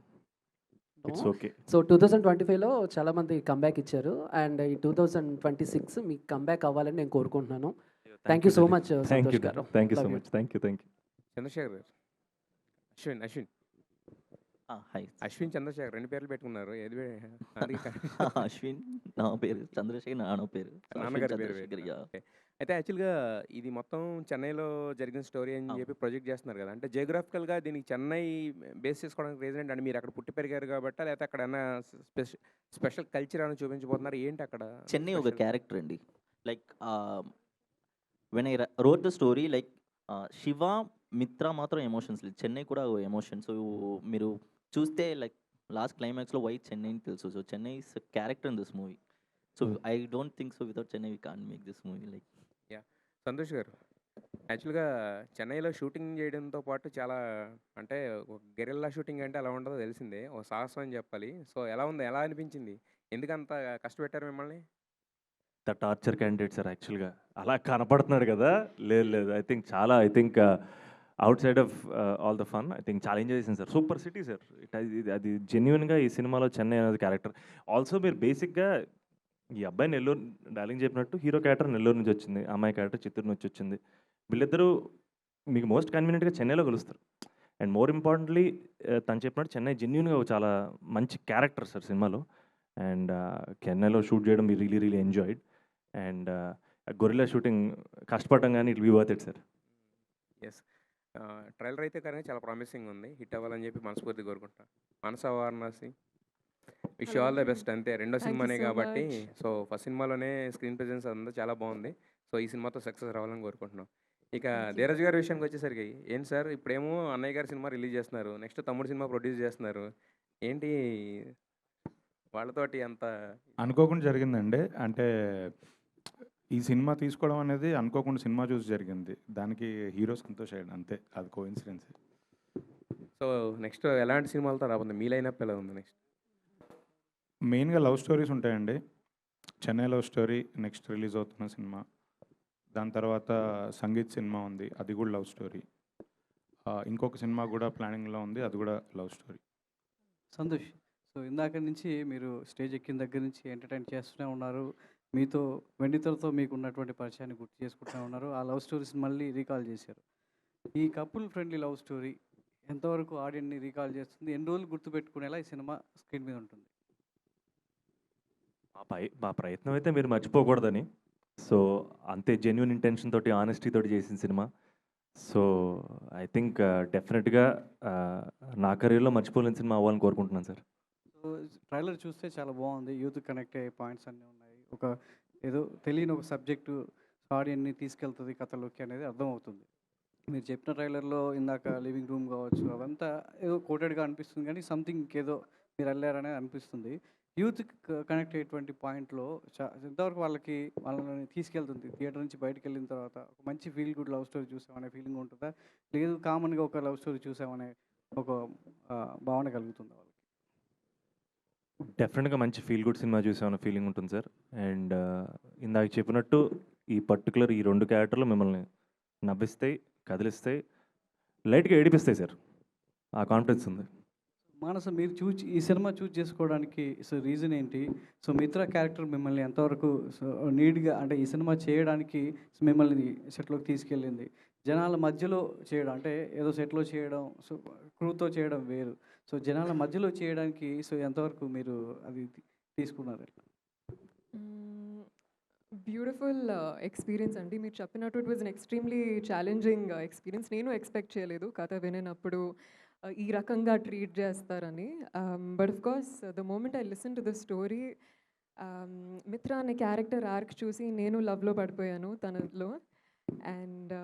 It's okay. సో 2025లో చాలామంది కంబ్యాక్ ఇచ్చారు అండ్ ఈ 2026 మీకు కంబ్యాక్ అవ్వాలని నేను కోరుకుంటున్నాను. Thank you so much Santosh garu. Thank you so much. Thank you. Chandrasekhar garu, Ashwin hi. Ashwin Chandrasekhar 2 పేర్లు పెట్టుకున్నారు. ఏది అశ్విన్ నా పేరు, చంద్రశేఖర్ నాన్న పేరు, నాన్నగారి పేరు చంద్రశేఖర్. పెట్టారు. ఓకే. అయితే యాక్చువల్గా ఇది మొత్తం చెన్నైలో జరిగిన స్టోరీ అని చెప్పి ప్రొజెక్ట్ చేస్తున్నారు కదా, అంటే జియోగ్రాఫికల్గా దీనికి చెన్నై బేస్ చేసుకోవడానికి రీజన్ ఏంటి? అంటే మీరు అక్కడ పుట్టి పెరిగారు కాబట్టి, లేకపోతే అక్కడ ఏమైనా స్పెషల్ కల్చర్ అని చూపించబోతున్నారు ఏంటి అక్కడ? చెన్నై ఒక క్యారెక్టర్ అండి. Like when I wrote the story, like Shiva మిత్ర మాత్రం ఎమోషన్స్ లేదు, చెన్నై కూడా ఎమోషన్. సో మీరు చూస్తే లైక్ లాస్ట్ క్లైమాక్స్లో వై చెన్నై అని తెలుసు. So Chennai is character in this movie. So I don't think so without Chennai we can't make this movie. Like Santosh గారు, యాక్చువల్గా చెన్నైలో షూటింగ్ చేయడంతో పాటు చాలా, అంటే ఒక గెరిల్లా షూటింగ్ అంటే ఎలా ఉంటుందో తెలిసిందే, ఒక సాహసం అని చెప్పాలి. సో ఎలా ఉంది, ఎలా అనిపించింది, ఎందుకంత కష్టపెట్టారు మిమ్మల్ని? ద టార్చర్ క్యాండిడేట్ సార్ యాక్చువల్గా. అలా కనపడుతున్నాడు కదా, లేదు I think out side of all the fun I think చాలా ఎంజాయ్ చేసింది సార్. Super city sir. అది జెన్యున్గా ఈ సినిమాలో చెన్నై అనేది క్యారెక్టర్. ఆల్సో మీరు బేసిక్గా ఈ అబ్బాయి నెల్లూరు, డార్లింగ్ చెప్పినట్టు హీరో క్యారెక్టర్ నెల్లూరు నుంచి వచ్చింది, అమ్మాయి క్యారెక్టర్ చిత్తూరు నుంచి వచ్చింది. వీళ్ళిద్దరూ మీకు మోస్ట్ కన్వీనియంట్గా చెన్నైలో కలుస్తారు. అండ్ మోర్ ఇంపార్టెంట్లీ తను చెప్పినట్టు చెన్నై జెన్యున్గా చాలా మంచి క్యారెక్టర్ సార్ సినిమాలో. అండ్ చెన్నైలో షూట్ చేయడం మీ really enjoyed. And gorilla shooting కష్టపడటం కానీ it be worth it sir. Yes, trailer అయితే కానీ చాలా ప్రామిసింగ్ ఉంది, హిట్ అవ్వాలని చెప్పి మనస్ఫూర్తి కోరుకుంటాను. మనస Varanasi, wish all the best. అంతే, రెండో సినిమానే కాబట్టి. సో ఫస్ట్ సినిమాలోనే స్క్రీన్ ప్రెజెన్స్ అంతా చాలా బాగుంది. సో ఈ సినిమాతో సక్సెస్ రావాలని కోరుకుంటున్నాం. ఇక ధీరజ్ గారి విషయానికి వచ్చేసరికి ఏంటి సార్, ఇప్పుడేమో అన్నయ్య గారి సినిమా రిలీజ్ చేస్తున్నారు, నెక్స్ట్ తమ్ముడు సినిమా ప్రొడ్యూస్ చేస్తున్నారు, ఏంటి వాళ్ళతోటి అంత అనుకోకుండా జరిగిందండి. అంటే ఈ సినిమా తీసుకోవడం అనేది అనుకోకుండా సినిమా చూసి జరిగింది. దానికి హీరో సంతోష్ అయ్యాడు, అంతే, అది కోఇన్సిడెన్స్. సో నెక్స్ట్ ఎలాంటి సినిమాలతో రాబోతుంది, మీ లైనప్ ఎలా ఉంది నెక్స్ట్? మెయిన్గా లవ్ స్టోరీస్ ఉంటాయండి. Chennai love story next release అవుతున్న సినిమా. దాని తర్వాత సంగీత్ సినిమా ఉంది, అది కూడా లవ్ స్టోరీ. ఇంకొక సినిమా కూడా ప్లానింగ్లో ఉంది, అది కూడా లవ్ స్టోరీ. సంతోష్, సో ఇందాక నుంచి మీరు స్టేజ్ ఎక్కిన దగ్గర నుంచి ఎంటర్టైన్ చేస్తూనే ఉన్నారు. మీతో వెండితెరతో మీకు ఉన్నటువంటి పరిచయాన్ని గుర్తు చేసుకుంటూ ఉన్నారు. ఆ లవ్ స్టోరీస్ మళ్ళీ రీకాల్ చేశారు. ఈ కపుల్ ఫ్రెండ్లీ లవ్ స్టోరీ ఎంతవరకు ఆడియన్ని రీకాల్ చేస్తుంది, ఎన్ని రోజులు గుర్తుపెట్టుకునేలా ఈ సినిమా స్క్రీన్ మీద ఉంటుంది? మా ప్రయత్నం అయితే మీరు మర్చిపోకూడదని. సో అంతే జెన్యున్ ఇంటెన్షన్ తోటి, ఆనెస్టీ తోటి చేసిన సినిమా. సో ఐ థింక్ డెఫినెట్గా నా కెరీర్లో మర్చిపోలేని సినిమా అవ్వాలని కోరుకుంటున్నాను సార్. సో ట్రైలర్ చూస్తే చాలా బాగుంది, యూత్ కనెక్ట్ అయ్యే పాయింట్స్ అన్నీ ఉన్నాయి. ఒక ఏదో తెలియని ఒక సబ్జెక్టు ఆడియన్ని తీసుకెళ్తుంది కథలోకి అనేది అర్థమవుతుంది. మీరు చెప్పిన ట్రైలర్లో ఇందాక లివింగ్ రూమ్ కావచ్చు, అవంతా ఏదో కోటెడ్గా అనిపిస్తుంది, కానీ సంథింగ్ ఏదో మీరు వెళ్ళారనేది అనిపిస్తుంది. యూత్ కనెక్ట్ అయ్యేటువంటి పాయింట్లో ఎంతవరకు వాళ్ళని తీసుకెళ్తుంది థియేటర్ నుంచి బయటకు వెళ్ళిన తర్వాత ఒక మంచి ఫీల్ గుడ్ లవ్ స్టోరీ చూసామనే ఫీలింగ్ ఉంటుందా, లేదు కామన్గా ఒక లవ్ స్టోరీ చూసామనే ఒక భావన కలుగుతుందా వాళ్ళకి? డెఫినెట్గా మంచి ఫీల్ గుడ్ సినిమా చూసామన్న ఫీలింగ్ ఉంటుంది సార్. అండ్ ఇందాక చెప్పినట్టు ఈ పర్టికులర్ ఈ 2 క్యారెక్టర్లు మిమ్మల్ని నవ్విస్తాయి, కదిలిస్తాయి, లైట్గా ఏడిపిస్తాయి సార్. ఆ కాన్ఫిడెన్స్ ఉంది. మానస, మీరు ఈ సినిమా చూస్ చేసుకోవడానికి రీజన్ ఏంటి? సో మిత్ర క్యారెక్టర్ మిమ్మల్ని ఎంతవరకు నీడ్గా, అంటే ఈ సినిమా చేయడానికి మిమ్మల్ని సెట్లోకి తీసుకెళ్ళింది? జనాల మధ్యలో చేయడం అంటే ఏదో సెట్లో చేయడం, సో క్రూతో చేయడం వేరు. సో జనాల మధ్యలో చేయడానికి ఎంతవరకు మీరు అది తీసుకున్నారు? బ్యూటిఫుల్ ఎక్స్పీరియన్స్ అండి. మీరు చెప్పినట్టు it was an extremely challenging experience. నేను ఎక్స్పెక్ట్ చేయలేదు కథ వినేటప్పుడు ఈ రకంగా ట్రీట్ చేస్తారని. But of course the moment I listen to the story, Mitra అనే క్యారెక్టర్ ఆర్క్ చూసి నేను లవ్లో పడిపోయాను తనలో. And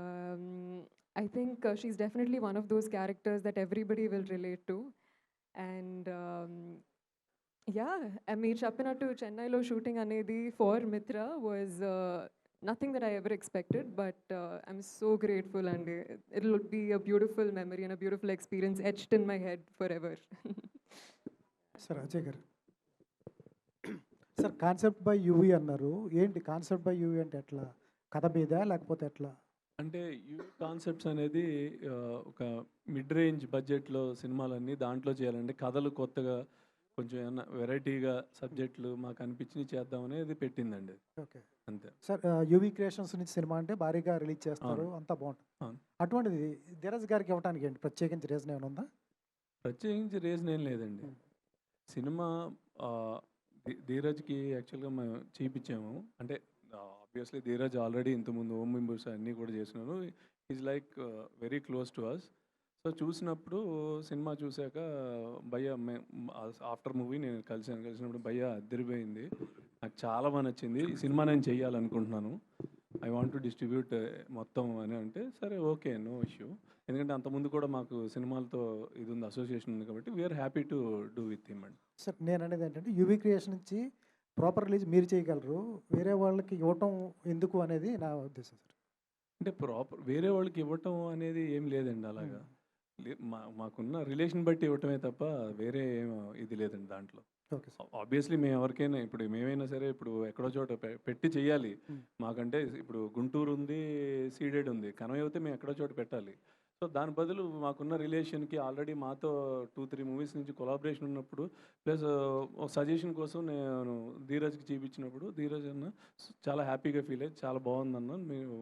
I think she is definitely one of those characters that everybody will relate to. And yeah, మీరు చెప్పినట్టు చెన్నైలో షూటింగ్ అనేది for Mitra was nothing that I ever expected, but I'm so grateful, and it will be a beautiful memory and a beautiful experience etched in my head forever. Sir Ajay గారు, sir concept by UV అన్నారు. ఏంటి concept by UV అంటే ఎట్లా, కథ మీద లేకపోతే ఎట్లా? అంటే యూవీ కాన్సెప్ట్స్ అనేది ఒక మిడ్ రేంజ్ బడ్జెట్లో సినిమాలన్నీ దాంట్లో చేయాలంటే కథలు కొత్తగా కొంచెం ఏమన్నా వెరైటీగా సబ్జెక్టులు మాకు అనిపించినవి చేద్దామనేది పెట్టిందండి. ఓకే, అంతే సార్. యూవీ క్రియేషన్స్ నుంచి సినిమా అంటే భారీగా రిలీజ్ చేస్తారు, అంతా బాగుంటుంది. అటువంటిది ధీరజ్ గారికి ఇవ్వడానికి ఏంటి ప్రత్యేకించి రీజన్ ఏమైనా ఉందా? ప్రత్యేకించి రీజన్ ఏం లేదండి. సినిమా ధీరజ్కి యాక్చువల్గా మేము చూపించాము. అంటే ఆబ్వియస్లీ ధీరజ్ ఆల్రెడీ ఇంతకుముందు ఓం మెంబర్స్ అన్నీ కూడా చేసినారు. Is like very close to us. So చూసినప్పుడు సినిమా చూశాక భయ్య ఆఫ్టర్ మూవీ నేను కలిసినప్పుడు భయ్య అదిరిపోయింది, నాకు చాలా బాగా నచ్చింది, ఈ సినిమా నేను చేయాలనుకుంటున్నాను, ఐ వాంట్ టు డిస్ట్రిబ్యూట్ మొత్తం అని అంటే సరే ఓకే, నో ఇష్యూ. ఎందుకంటే అంతకుముందు కూడా మాకు సినిమాలతో ఇది ఉంది, అసోసియేషన్ ఉంది, కాబట్టి we are happy to do with him అండి. సార్ నేను అనేది ఏంటంటే యూవీ క్రియేషన్ నుంచి ప్రాపర్ రిలీజ్ మీరు చేయగలరు, వేరే వాళ్ళకి ఇవ్వటం ఎందుకు అనేది నా ఉద్దేశం సార్. అంటే ప్రాపర్ వేరే వాళ్ళకి ఇవ్వటం అనేది ఏం లేదండి, అలాగా మాకున్న రిలేషన్ బట్టి ఇవ్వటమే తప్ప వేరే ఏం ఇది లేదండి దాంట్లో. ఆబ్వియస్లీ మేము ఎవరికైనా ఇప్పుడు మేమైనా సరే ఇప్పుడు ఎక్కడో చోట పెట్టి చెయ్యాలి. మాకంటే ఇప్పుడు గుంటూరు ఉంది, సీడెడ్ ఉంది, కనవ అయితే మేము ఎక్కడో చోట పెట్టాలి. సో దాని బదులు మాకున్న రిలేషన్కి ఆల్రెడీ మాతో 2-3 మూవీస్ నుంచి కొలాబరేషన్ ఉన్నప్పుడు ప్లస్ సజెషన్ కోసం నేను ధీరజ్కి చూపించినప్పుడు ధీరజ్ అన్న చాలా హ్యాపీగా ఫీల్ అయ్యి చాలా బాగుందన్న, మేము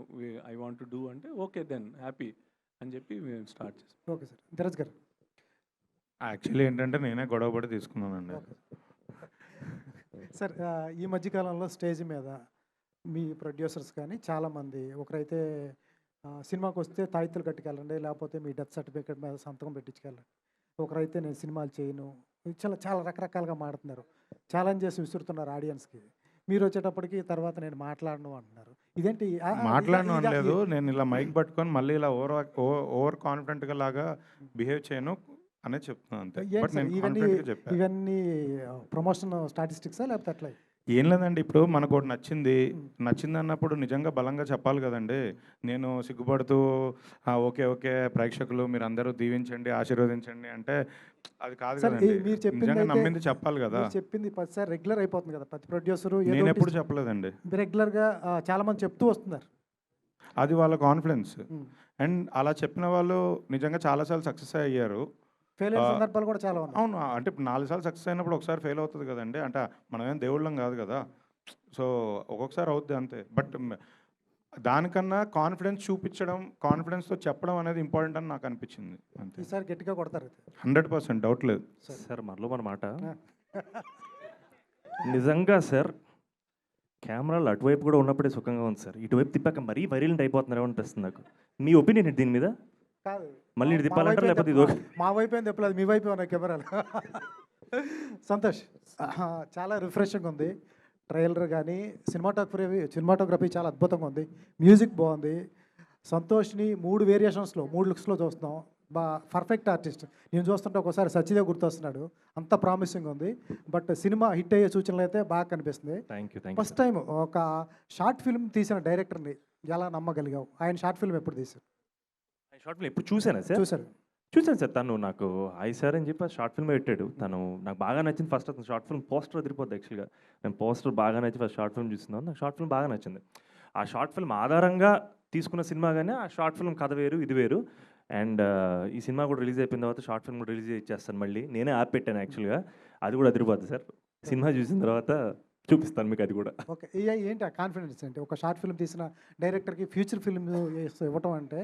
ఐ వాంట్ టు డూ అంటే ఓకే దెన్ హ్యాపీ అని చెప్పి మేము స్టార్ట్ చేస్తాం. Okay sir. ధీరజ్ గారు, యాక్చువల్లీ ఏంటంటే నేనే గొడవపడి తీసుకున్నానండి. సార్ ఈ మధ్యకాలంలో స్టేజ్ మీద మీ ప్రొడ్యూసర్స్ కానీ చాలామంది, ఒకరైతే సినిమాకి వస్తే తాయితులు కట్టుకెళ్ళండి, లేకపోతే మీ డెత్ సర్టిఫికేట్ మీద సంతకం పెట్టించుకెళ్ళండి, ఒకరైతే నేను సినిమాలు చేయను, చాలా చాలా రకరకాలుగా మాడుతున్నారు, ఛాలెంజ్ చేసి విసురుతున్నారు ఆడియన్స్కి. మీరు వచ్చేటప్పటికి తర్వాత నేను మాట్లాడను అంటున్నారు, ఇదేంటి? మాట్లాడను అనలేదు, నేను ఇలా మైక్ పట్టుకొని మళ్ళీ ఇలా ఓవర్ కాన్ఫిడెంట్గా లాగా బిహేవ్ చేయను అనే చెప్తున్నాను అంతే. బట్ నేను కాన్ఫిడెంట్గా చెప్పాను. ఇవన్నీ ప్రమోషన్ స్టాటిస్టిక్సా లేకపోతే అట్లా? ఏం లేదండి, ఇప్పుడు మనకు ఒకటి నచ్చింది అన్నప్పుడు నిజంగా బలంగా చెప్పాలి కదండి. నేను సిగ్గుపడుతూ ఓకే ఓకే ప్రేక్షకులు మీరు అందరూ దీవించండి ఆశీర్వదించండి అంటే అది కాదు కదండి. నిజంగా నమ్మింది చెప్పాలి కదా. చెప్పింది ప్రతిసారి రెగ్యులర్ అయిపోతుంది కదా ప్రతి ప్రొడ్యూసరు. నేను ఎప్పుడు చెప్పలేదండి, రెగ్యులర్గా చాలా మంది చెప్తూ వస్తున్నారు, అది వాళ్ళ కాన్ఫిడెన్స్. అండ్ అలా చెప్పిన వాళ్ళు నిజంగా చాలాసార్లు సక్సెస్ అయ్యారు. ఫెయిల్ అయిన సందర్భాలు కూడా చాలా ఉన్నాయి. అవును, అంటే ఇప్పుడు 4 సార్లు సక్సెస్ అయినప్పుడు ఒకసారి ఫెయిల్ అవుతుంది కదండి, అంటే మనమేం దేవుళ్ళం కాదు కదా. సో ఒక్కొక్కసారి అవుద్ది అంతే. బట్ దానికన్నా కాన్ఫిడెన్స్ చూపించడం, కాన్ఫిడెన్స్తో చెప్పడం అనేది ఇంపార్టెంట్ అని నాకు అనిపించింది అంతే. ఈసారి గట్టిగా కొడతారు 100% డౌట్ లేదు సార్. మరలో మన మాట నిజంగా సార్, కెమెరాలు అటువైపు కూడా ఉన్నప్పుడే సుఖంగా ఉంది సార్, ఇటువైపు తిప్పాక మరీ వైరల్ అయిపోతున్నారు అనిపిస్తుంది నాకు. మీ ఒపీనియన్ ఏంటి దీని మీద? కాదు, మళ్ళీ తిప్పాలంటారా లేకపోతే ఇది మా వైపు ఏం తిప్పలేదు, మీ వైపు ఉన్నాయి కెమెరాలు. సంతోష్, చాలా రిఫ్రెషింగ్ ఉంది ట్రైలర్ కానీ, సినిమాటోగ్రఫీ చాలా అద్భుతంగా ఉంది, మ్యూజిక్ బాగుంది. సంతోష్ని 3 వేరియేషన్స్లో 3 లుక్స్లో చూస్తున్నాం. Perfect artist. నేను చూస్తుంటే ఒకసారి సత్యదేవ్ గుర్తొస్తున్నాడు, అంత ప్రామిసింగ్ ఉంది. బట్ సినిమా హిట్ అయ్యే సూచనలు అయితే బాగా కనిపిస్తుంది. థ్యాంక్ యూ ఫస్ట్ టైం ఒక షార్ట్ ఫిల్మ్ తీసిన డైరెక్టర్ని ఎలా నమ్మగలిగావు? ఆయన షార్ట్ ఫిల్మ్ ఎప్పుడు తీశారు? షార్ట్ ఫిల్మ్ ఎప్పుడు చూసానా సార్? చూశాను సార్. తను నాకు హాయ్ సార్ అని చెప్పి షార్ట్ ఫిల్మ్ పెట్టాడు. తను నాకు బాగా నచ్చింది. ఫస్ట్ అతను షార్ట్ ఫిల్మ్ పోస్టర్ అదిరిపోద్ది యాక్చువల్గా. నేను పోస్టర్ బాగా నచ్చి ఫస్ట్ షార్ట్ ఫిల్మ్ చూస్తున్నాను. నాకు షార్ట్ ఫిల్మ్ బాగా నచ్చింది. ఆ షార్ట్ ఫిల్మ్ ఆధారంగా తీసుకున్న సినిమా కానీ ఆ షార్ట్ ఫిల్మ్ కథ వేరు, ఇది వేరు. అండ్ ఈ సినిమా కూడా రిలీజ్ అయిపోయిన తర్వాత షార్ట్ ఫిల్మ్ కూడా రిలీజ్ ఇచ్చేస్తాను మళ్ళీ. నేనే యాప్ పెట్టాను యాక్చువల్గా. అది కూడా అదిరిపోద్ది సార్. సినిమా చూసిన తర్వాత చూపిస్తాను మీకు అది కూడా. ఓకే, ఏంటి ఆ కాన్ఫిడెన్స్ అంటే ఒక షార్ట్ ఫిల్మ్ తీసిన డైరెక్టర్కి ఫ్యూచర్ ఫిల్మ్ ఇవ్వటం అంటే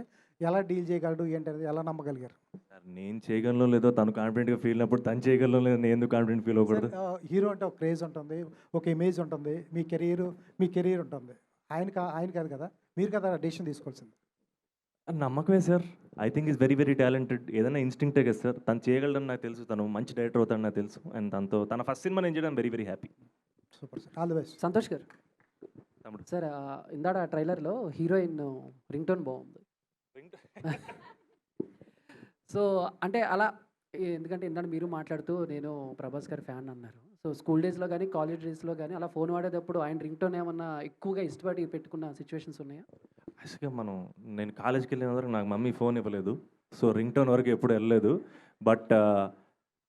ఎలా డీల్ చేయగలడు ఏంటి అనేది ఎలా నమ్మగలిగారు? సార్ నేను చేయగలను లేదో తను కాన్ఫిడెంట్గా ఫీల్ అయినప్పుడు తను చేయగలను లేదో నేను ఎందుకు కాన్ఫిడెంట్ ఫీల్ అవ్వకూడదు? హీరో అంటే ఒక క్రేజ్ ఉంటుంది, ఒక ఇమేజ్ ఉంటుంది, మీ కెరీర్ ఉంటుంది. ఆయన కాదు కదా, మీరు కదా డెసిషన్ తీసుకోవాల్సింది. నమ్మకమే sir. I think is very very talented. ఏదైనా ఇన్స్టింక్టే కదా సార్. తను చేయగలడని నాకు తెలుసు. తను మంచి డైరెక్టర్ అవుతాడని నాకు తెలుసు. అండ్ తనతో తన ఫస్ట్ సినిమా నేను చేయడం very very happy. Super sir, all the best. Santosh గారు సార్, ఇందాడ ట్రైలర్లో హీరోయిన్ రింగ్ టోన్ బాగుంది. సో అంటే అలా ఎందుకంటే ఇందాక మీరు మాట్లాడుతూ నేను ప్రభాస్ గారి ఫ్యాన్ అన్నారు. సో స్కూల్ డేస్లో కానీ కాలేజ్ డేస్లో కానీ అలా ఫోన్ వాడేటప్పుడు ఆయన రింగ్ టోన్ ఏమన్నా ఎక్కువగా ఇష్టపడి పెట్టుకున్న సిచ్యువేషన్స్ ఉన్నాయా? యాక్చువల్గా నేను కాలేజ్కి వెళ్ళిన వరకు నాకు మమ్మీ ఫోన్ ఇవ్వలేదు. సో రింగ్ టోన్ వరకు ఎప్పుడు వెళ్ళలేదు. బట్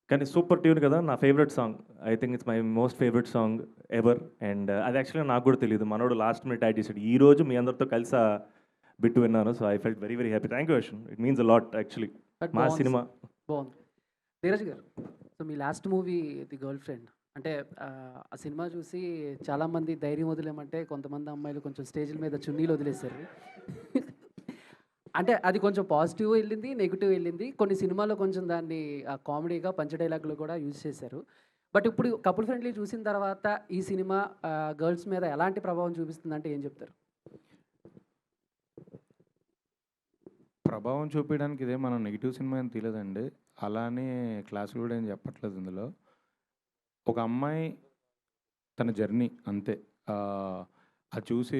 కానీ సూపర్ ట్యూన్ కదా, నా favourite song. I think it's my most favourite song ever. And అది యాక్చువల్గా నాకు కూడా తెలియదు. మనోడు లాస్ట్ మినిట్ యాడ్ చేశాడు. ఈ రోజు మీ అందరితో కలిసి ఆ బిట్టు విన్నాను. So I felt very very happy. Thank you Ashwin. It means a lot actually. మా సినిమా బాగుంది. ధీరజ్ గారు, so me last movie the girl friend అంటే ఆ సినిమా చూసి చాలామంది ధైర్యం వదిలేమంటే కొంతమంది అమ్మాయిలు కొంచెం స్టేజ్ల మీద చున్నీలు వదిలేశారు. అంటే అది కొంచెం పాజిటివ్ వెళ్ళింది, నెగిటివ్ వెళ్ళింది. కొన్ని సినిమాల్లో కొంచెం దాన్ని కామెడీగా పంచ డైలాగులు కూడా యూజ్ చేశారు. బట్ ఇప్పుడు కపుల్ ఫ్రెండ్లీ చూసిన తర్వాత ఈ సినిమా గర్ల్స్ మీద ఎలాంటి ప్రభావం చూపిస్తుందంటే ఏం చెప్తారు? ప్రభావం చూపించడానికి ఇదే మనం నెగిటివ్ సినిమా ఏం తీయలేదండి. అలానే క్లాసులు కూడా ఏం చెప్పట్లేదు ఇందులో. ఒక అమ్మాయి తన జర్నీ అంతే. అది చూసి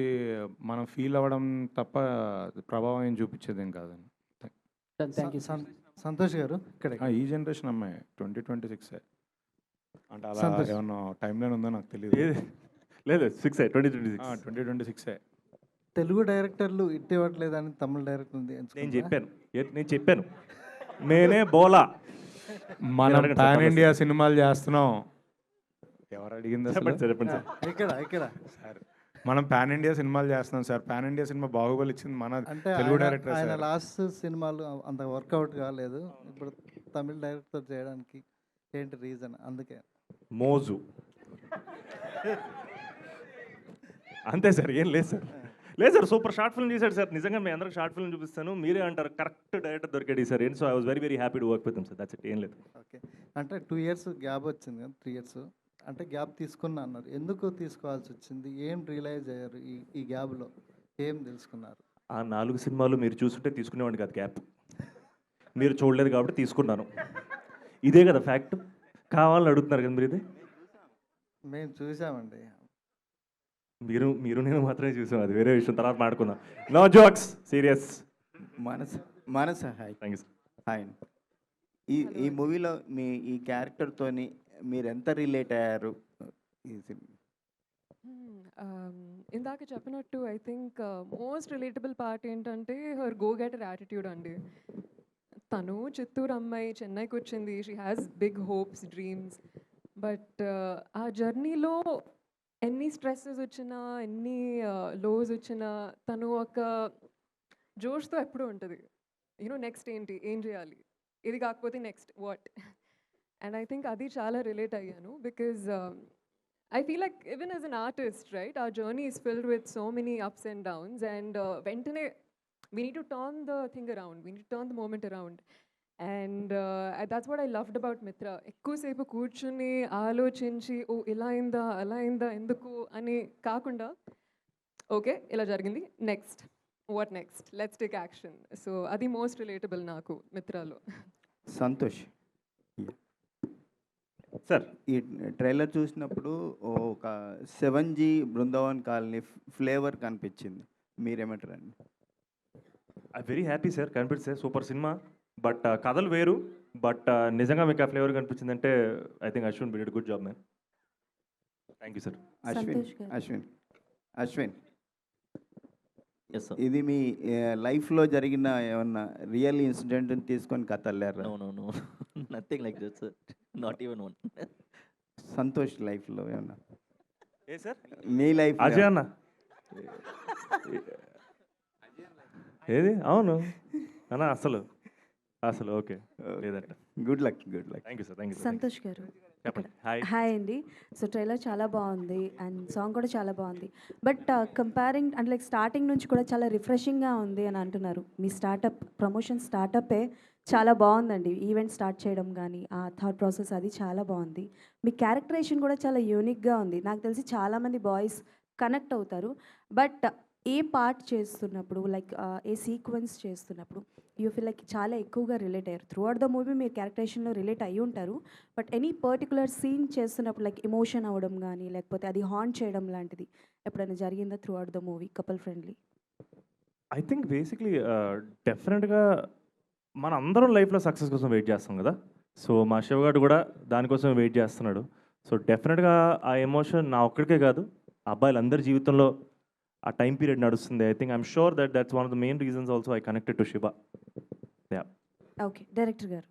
మనం ఫీల్ అవ్వడం తప్ప ప్రభావం ఏం చూపించేది ఏం కాదండి. సంతోష్ గారు ఇక్కడ ఈ జనరేషన్ అమ్మాయి 2026 అంటే అలా ఏమన్నా టైం లైన్ ఉందో నాకు తెలియదు. లేదు 2026 తెలుగు డైరెక్టర్లు ఇవ్వట్లేదని తమిళ డైరెక్టర్ నేను చెప్పాను నేనే బోలా. మనం పాన్ ఇండియా సినిమాలు చేస్తున్నాం. ఎవరు అడిగింది చెప్పండి సార్. ఇక్కడ సార్ మనం పాన్ ఇండియా సినిమాలు చేస్తున్నాం sir. Pan India cinema Baahubali ఇచ్చింది మన అంటే తెలుగు డైరెక్టర్. ఆయన లాస్ట్ సినిమాలు అంత వర్కౌట్ కాలేదు. ఇప్పుడు తమిళ డైరెక్టర్ చేయడానికి ఏంటి రీజన్? అందుకే మోజు అంతే సార్, ఏం లేదు సార్. లేదు సార్, సూపర్ షార్ట్ ఫిల్మ్ చేశాడు సార్. నిజంగా మీ అందరికి షార్ట్ ఫిల్మ్ చూపిస్తాను, మీరే అంటారు కరెక్ట్ డైరెక్టర్ దొరికాడు sir. So I was very very happy to work with him sir. That's it, ఏం లేదు. ఓకే, అంటే 2 years గ్యాప్ వచ్చింది కదా, 3 years అంటే గ్యాప్ తీసుకున్నా అన్నారు. ఎందుకు తీసుకోవాల్సి వచ్చింది? ఏం రియలైజ్ అయ్యారు ఈ గ్యాప్లో? ఏం తెలుసుకున్నారు? ఆ 4 సినిమాలు మీరు చూస్తుంటే తీసుకునేవాడిని కాదు గ్యాప్. మీరు చూడలేదు కాబట్టి తీసుకున్నాను. ఇదే కదా ఫ్యాక్ట్. కావాలని అడుగుతున్నారు కదా మీరు. ఇది మేము చూసామండి. మీరు నేను మాత్రమే చూసాం, అది వేరే విషయం, తర్వాత మాట్లాడుకుందాం. No jokes, serious. Manasa hi. Thank you. Hi. ఈ మూవీలో మీ ఈ క్యారెక్టర్తోని మీరు ఎంత రిలేట్ అయ్యారు? ఇందాక చెప్పినట్టు I think most relatable part ఏంటంటే హర్ గో గెటర్ యాటిట్యూడ్ అండి. తను చిత్తూరు అమ్మాయి, చెన్నైకి వచ్చింది. She has big hopes, dreams. But ఆ జర్నీలో ఎన్ని స్ట్రెస్సెస్ వచ్చినా, ఎన్ని లోస్ వచ్చినా తను ఒక జోష్తో ఎప్పుడూ ఉంటుంది. నెక్స్ట్ ఏంటి, ఏం చేయాలి, ఇది కాకపోతే next what. And I think అది చాలా రిలేట్ అయ్యాను. Because I feel like even as an artist, right, our journey is filled with so many ups and downs, and ventane we need to turn the thing around, we need to turn the moment around. And that's what I loved about Mitra. ఎక్కువసేపు కూర్చుని ఆలోచించి ఓ ఇలా అయిందా అలా అయిందా ఎందుకు అని కాకుండా ఓకే ఇలా జరిగింది, next what next, let's take action. So అది మోస్ట్ రిలేటబుల్ నాకు మిత్రాలో. సంతోష్ సార్, ఈ ట్రైలర్ చూసినప్పుడు ఒక 7G బృందావన్ కాలనీ ఫ్లేవర్ కనిపించింది, మీరేమంటారండి? I very happy sir. కనిపించింది సార్, సూపర్ సినిమా. బట్ కథలు వేరు. బట్ నిజంగా మీకు ఆ ఫ్లేవర్ కనిపించిందంటే I think Ashwin did good job man. Thank you sir. Ashwin yes sir. ఇది మీ లైఫ్లో జరిగిన ఏమన్నా రియల్ ఇన్సిడెంట్ తీసుకొని కథ అల్లారా? No no no nothing like that sir, not even one. Santosh లైఫ్లో ఏమన్నా? ఏ సార్? మీ లైఫ్ అజయ్ అన్న ఏది? అవును అన్న, అసలు ఓకే లేదంట. Good luck. Thank you sir. Thank you. Santosh గారు చెప్పండి. హాయ్. హాయ్ అండి. సో ట్రైలర్ చాలా బాగుంది అండ్ సాంగ్ కూడా చాలా బాగుంది. బట్ కంపేరింగ్ అంటే లైక్ స్టార్టింగ్ నుంచి కూడా చాలా రిఫ్రెషింగ్గా ఉంది అని అంటున్నారు. మీ ప్రమోషన్ స్టార్టప్పే చాలా బాగుందండి. ఈవెంట్ స్టార్ట్ చేయడం కానీ ఆ థాట్ ప్రాసెస్ అది చాలా బాగుంది. మీ క్యారెక్టరేషన్ కూడా చాలా యూనిక్గా ఉంది. నాకు తెలిసి చాలామంది బాయ్స్ కనెక్ట్ అవుతారు. బట్ ఏ పార్ట్ చేస్తున్నప్పుడు లైక్ ఏ సీక్వెన్స్ చేస్తున్నప్పుడు యూ ఫీల్ లైక్ చాలా ఎక్కువగా రిలేట్ అయ్యారు. త్రూ అవుట్ ద మూవీ మీరు క్యారెక్టరేషన్లో రిలేట్ అయ్యి ఉంటారు. బట్ ఎనీ పర్టికులర్ సీన్ చేస్తున్నప్పుడు లైక్ ఎమోషన్ అవ్వడం కానీ లేకపోతే అది హాంట్ చేయడం లాంటిది ఎప్పుడైనా జరిగిందా through out the movie couple friendly? I think basically డెఫినెట్గా మన అందరం లైఫ్లో సక్సెస్ కోసం వెయిట్ చేస్తాం కదా. సో మా శివగాడు కూడా దానికోసం వెయిట్ చేస్తున్నాడు. సో డెఫినెట్గా ఆ ఎమోషన్ నా ఒక్కడికే కాదు, అబ్బాయిలందరి జీవితంలో ఆ టైం పీరియడ్ నడుస్తుంది. I think I'm sure that's one of the main reasons also I connected to Shiva. Yeah. Okay, director గారు,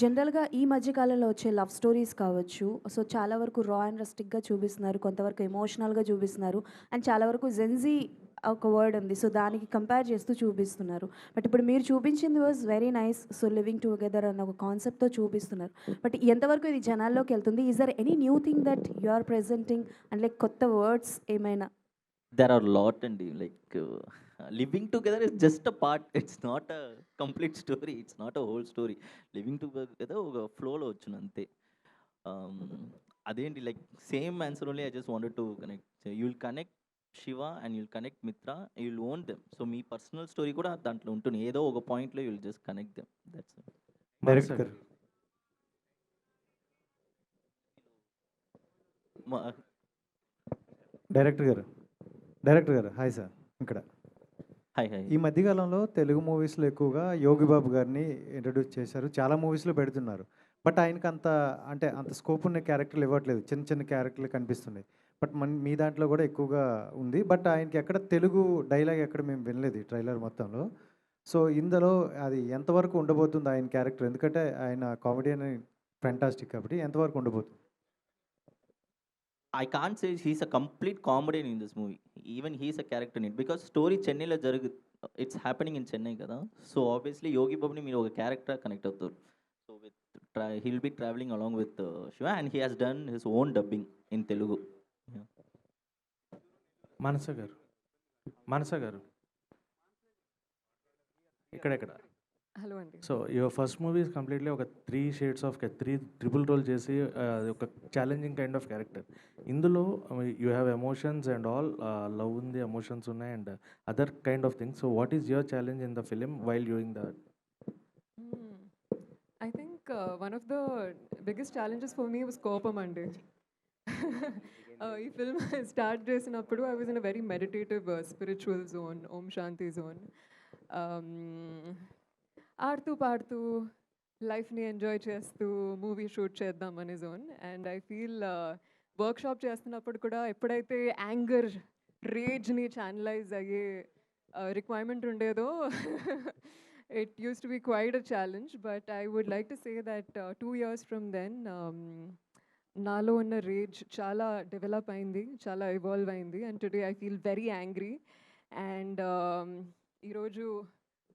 జనరల్గా ఈ మధ్యకాలంలో వచ్చే లవ్ స్టోరీస్ కావచ్చు, సో చాలా వరకు రా అండ్ రస్టిక్గా చూపిస్తున్నారు, కొంతవరకు ఎమోషనల్గా చూపిస్తున్నారు అండ్ చాలా వరకు జెన్జీ ఒక వర్డ్ ఉంది, సో దానికి కంపేర్ చేస్తూ చూపిస్తున్నారు. బట్ ఇప్పుడు మీరు చూపించింది was very nice. So living together అన్న ఒక కాన్సెప్ట్తో చూపిస్తున్నారు. బట్ ఎంతవరకు ఇది జనాల్లోకి వెళ్తుంది? Is there any new thing that you are presenting and like కొత్త వర్డ్స్ ఏమైనా? There are lot అండి, like living together is just a part, it's not a complete story, it's not a whole story. Living together ఒక ఫ్లోలో వచ్చిన అంతే. అదేంటి like same answer only. I just wanted to connect. You will connect Shiva and you'll connect Mitra, you will own them. So మీ personal story కూడా దాంట్లో ఉంటుంది, ఏదో ఒక పాయింట్లో you will just connect them. That's director director garu hi sir. ఇక్కడ hi hi. ఈ మధ్యకాలంలో తెలుగు మూవీస్లో ఎక్కువగా యోగి బాబు గారిని ఇంట్రడ్యూస్ చేశారు, చాలా మూవీస్లో పెడుతున్నారు. బట్ ఆయనకి అంత స్కోప్ ఉన్న క్యారెక్టర్లు ఇవ్వట్లేదు, చిన్న చిన్న క్యారెక్టర్లు కనిపిస్తున్నాయి. బట్ మీ దాంట్లో కూడా ఎక్కువగా ఉంది. బట్ ఆయనకి ఎక్కడ తెలుగు డైలాగ్ ఎక్కడ మేము వినలేదు ఈ ట్రైలర్ మొత్తంలో. సో ఇందులో అది ఎంతవరకు ఉండబోతుంది ఆయన క్యారెక్టర్? ఎందుకంటే ఆయన కామెడియన్ ఫ్యాంటాస్టిక్ కాబట్టి ఎంతవరకు ఉండబోతుంది? I can't say he's a complete comedian in this movie. Even he's a character in it because story Chennai lo it's happening in Chennai kada. So obviously Yogi Babu ni meer oka character connect avutaru. So he'll be traveling along with Shiva and he has done his own dubbing in Telugu. Yeah. Manasa garu ఇక్కడ hello అండి. So your first movie is completely ఒక 3 shades of 3 triple role చేసి ఒక challenging kind of character. ఇందులో you have emotions and all, love ఉంది, emotions ఉన్నాయి and other kind of things. So what is your challenge in the film while doing that? I think one of the biggest challenges for me was కోపం అండి. ఈ film start చేసినప్పుడు I was in a very meditative spiritual zone, ఓం శాంతి zone. ఆడుతూ పాడుతూ లైఫ్ని enjoy చేస్తూ మూవీ షూట్ చేద్దాం అనే zone. And I feel workshop చేస్తున్నప్పుడు కూడా ఎప్పుడైతే యాంగర్ రేజ్ని ఛానలైజ్ అయ్యే రిక్వైర్మెంట్ ఉండేదో it used to be quite a challenge, but I would like to say that 2 years from then నాలో ఉన్న రేజ్ చాలా డెవలప్ అయింది, చాలా ఎవాల్వ్ అయింది and today I feel very angry. And ఈరోజు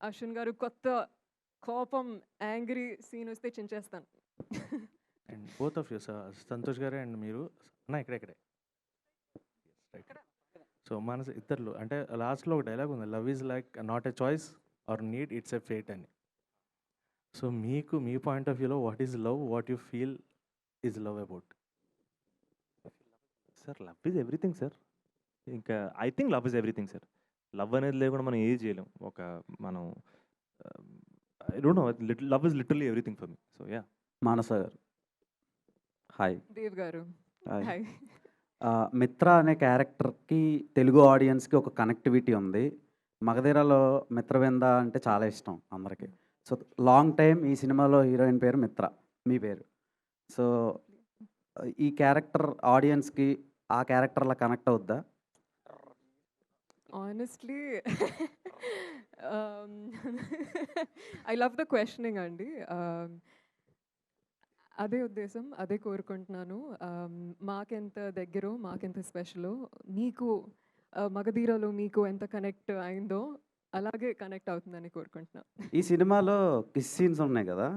అశ్విన్ గారు కొత్త కోపం యాంగ్రీ సీన్ వస్తే చించేస్తాను. And both of you sir, Santosh గారే అండ్ మీరు అన్న ఇక్కడే. సో మన ఇద్దరు అంటే లాస్ట్లో ఒక డైలాగ్ ఉంది, love is like not a choice or need, it's a fate అని. సో మీకు మీ పాయింట్ ఆఫ్ వ్యూలో what is love, what you feel is love about? Sir love is everything sir. ఇంకా I think love is everything sir. Love అనేది లేకుండా మనం ఏది చేయలేం. మనం I don't know, love is literally everything for me. So yeah. Manasa garu hi. Dev గారు hi. మిత్ర అనే క్యారెక్టర్కి తెలుగు ఆడియన్స్కి ఒక కనెక్టివిటీ ఉంది. మగధీరలో మిత్రవింద అంటే చాలా ఇష్టం అందరికీ. సో లాంగ్ టైం ఈ సినిమాలో హీరోయిన్ పేరు మిత్ర, మీ పేరు. సో ఈ క్యారెక్టర్ ఆడియన్స్కి ఆ క్యారెక్టర్లా కనెక్ట్ అవుద్దా? Honestly, um, I love the questioning అండి. అదే ఉద్దేశం, అదే కోరుకుంటున్నాను. మాకెంత దగ్గరో, మాకెంత స్పెషలో, మీకు మగధీరలో మీకు ఎంత కనెక్ట్ అయిందో అలాగే కనెక్ట్ అవుతుందని కోరుకుంటున్నాను. ఈ సినిమాలో కిస్ సీన్స్ ఉన్నాయి కదా,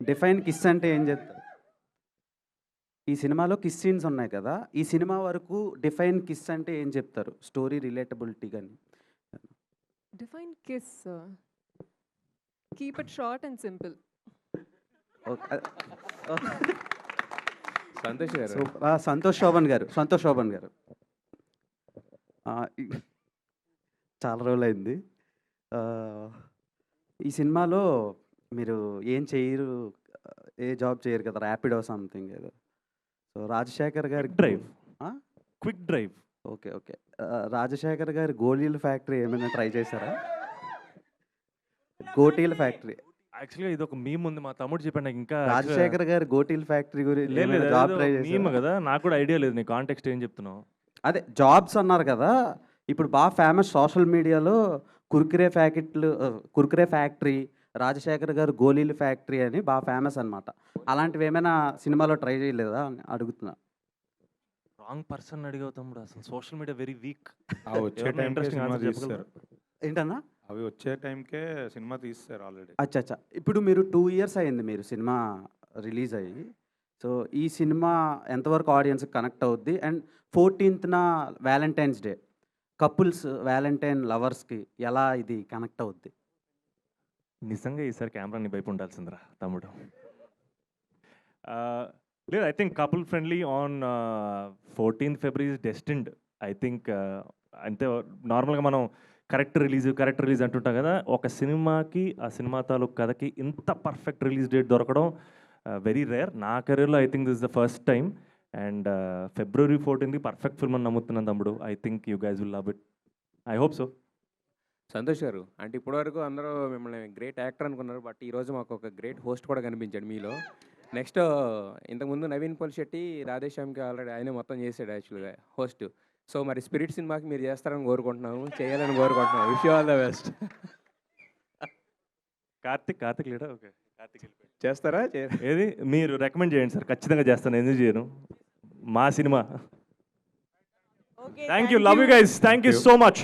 డిఫైన్ కిస్ అంటే ఏం చెప్తారు? ఈ సినిమాలో కిస్ సీన్స్ ఉన్నాయి కదా, ఈ సినిమా వరకు డిఫైన్ కిస్ అంటే ఏం చెప్తారు? స్టోరీ రిలేటబిలిటీ కానీ. Define kiss, keep it short and simple. Santosh గారు. సంతోష్ శోభన్ గారు చాలా రోజులైంది. ఈ సినిమాలో మీరు ఏం చేయరు, ఏ జాబ్ చేయరు కదా, ర్యాపిడో సంథింగ్ ఏదో. సో రాజశేఖర్ గారి quick drive. Okay okay. Rajasekhar గారి గోళీల ఫ్యాక్టరీ ఏమైనా ట్రై చేశారా? గోటీల ఫ్యాక్టరీ. యాక్చువల్గా ఇది ఒక మీమ్ ఉంది, మా తమ్ముడు చెప్పాడు నాకు. ఇంకా రాజశేఖర్ గారి గోటీల ఫ్యాక్టరీ గురించి జాబ్ ట్రై మీమ్ కదా, నాకు కూడా ఐడియా లేదు. నీ కాంటెక్స్ట్ ఏం చెప్తున్నావు? అదే జాబ్స్ అన్నారు కదా, ఇప్పుడు బాగా ఫేమస్ సోషల్ మీడియాలో కుర్కురే ఫ్యాక్టరీ, రాజశేఖర్ గారు గోళీల ఫ్యాక్టరీ అని బాగా ఫేమస్ అనమాట. అలాంటివి ఏమైనా సినిమాలో ట్రై చేయలేదా అని అడుగుతున్నా. రాంగ్ పర్సన్ అడిగావు తమ్ముడు. అసలు సోషల్ మీడియా వెరీ వీక్. వచ్చే టైంకే సినిమా తీస్తారు. ఏంటన్నా? అవి వచ్చే టైంకే సినిమా తీస్తారు ఆల్రెడీ. అచ్చా. ఇప్పుడు మీరు 2 years అయింది మీరు సినిమా రిలీజ్ అయ్యి. సో ఈ సినిమా ఎంతవరకు ఆడియన్స్కి కనెక్ట్ అవుద్ది? And 14th Valentine's Day, couples Valentine లవర్స్కి ఎలా ఇది కనెక్ట్ అవుద్ది? నిజంగా ఈసారి కెమెరాని వైపు ఉండాల్సిందిరా తమ్ముడు. లేదు, I think couple friendly on 14th February is destined. I think అంతే. నార్మల్గా మనం కరెక్ట్ రిలీజ్ అంటుంటాం కదా, ఒక సినిమాకి ఆ సినిమా తాలూకు కథకి ఇంత పర్ఫెక్ట్ రిలీజ్ డేట్ దొరకడం వెరీ రేర్. నా కెరీర్లో I think this is the first time. And February 14th perfect film అని నమ్ముతున్నాను తమ్ముడు. I think you guys will love it. I hope so. Santosh గారు, అంటే ఇప్పటివరకు అందరూ మిమ్మల్ని గ్రేట్ యాక్టర్ అనుకున్నారు, బట్ ఈరోజు మాకు ఒక గ్రేట్ హోస్ట్ కూడా కనిపించాడు మీలో. నెక్స్ట్ ఇంతకుముందు నవీన్ పోలిశెట్టి, రాధేశ్యామ్కి ఆల్రెడీ ఆయనే మొత్తం చేశాడు యాక్చువల్గా హోస్ట్. సో మరి స్పిరిట్ సినిమాకి మీరు చేస్తారని కోరుకుంటున్నాము, చేయాలని కోరుకుంటున్నాము. Wish you all the best. Karthik లేడా? ఓకే, కార్తిక్ చేస్తారా? ఏది మీరు రికమెండ్ చేయండి సార్, ఖచ్చితంగా చేస్తాను. ఎందుకు చేయను? మా cinema. Thank you, love you guys, thank you so much.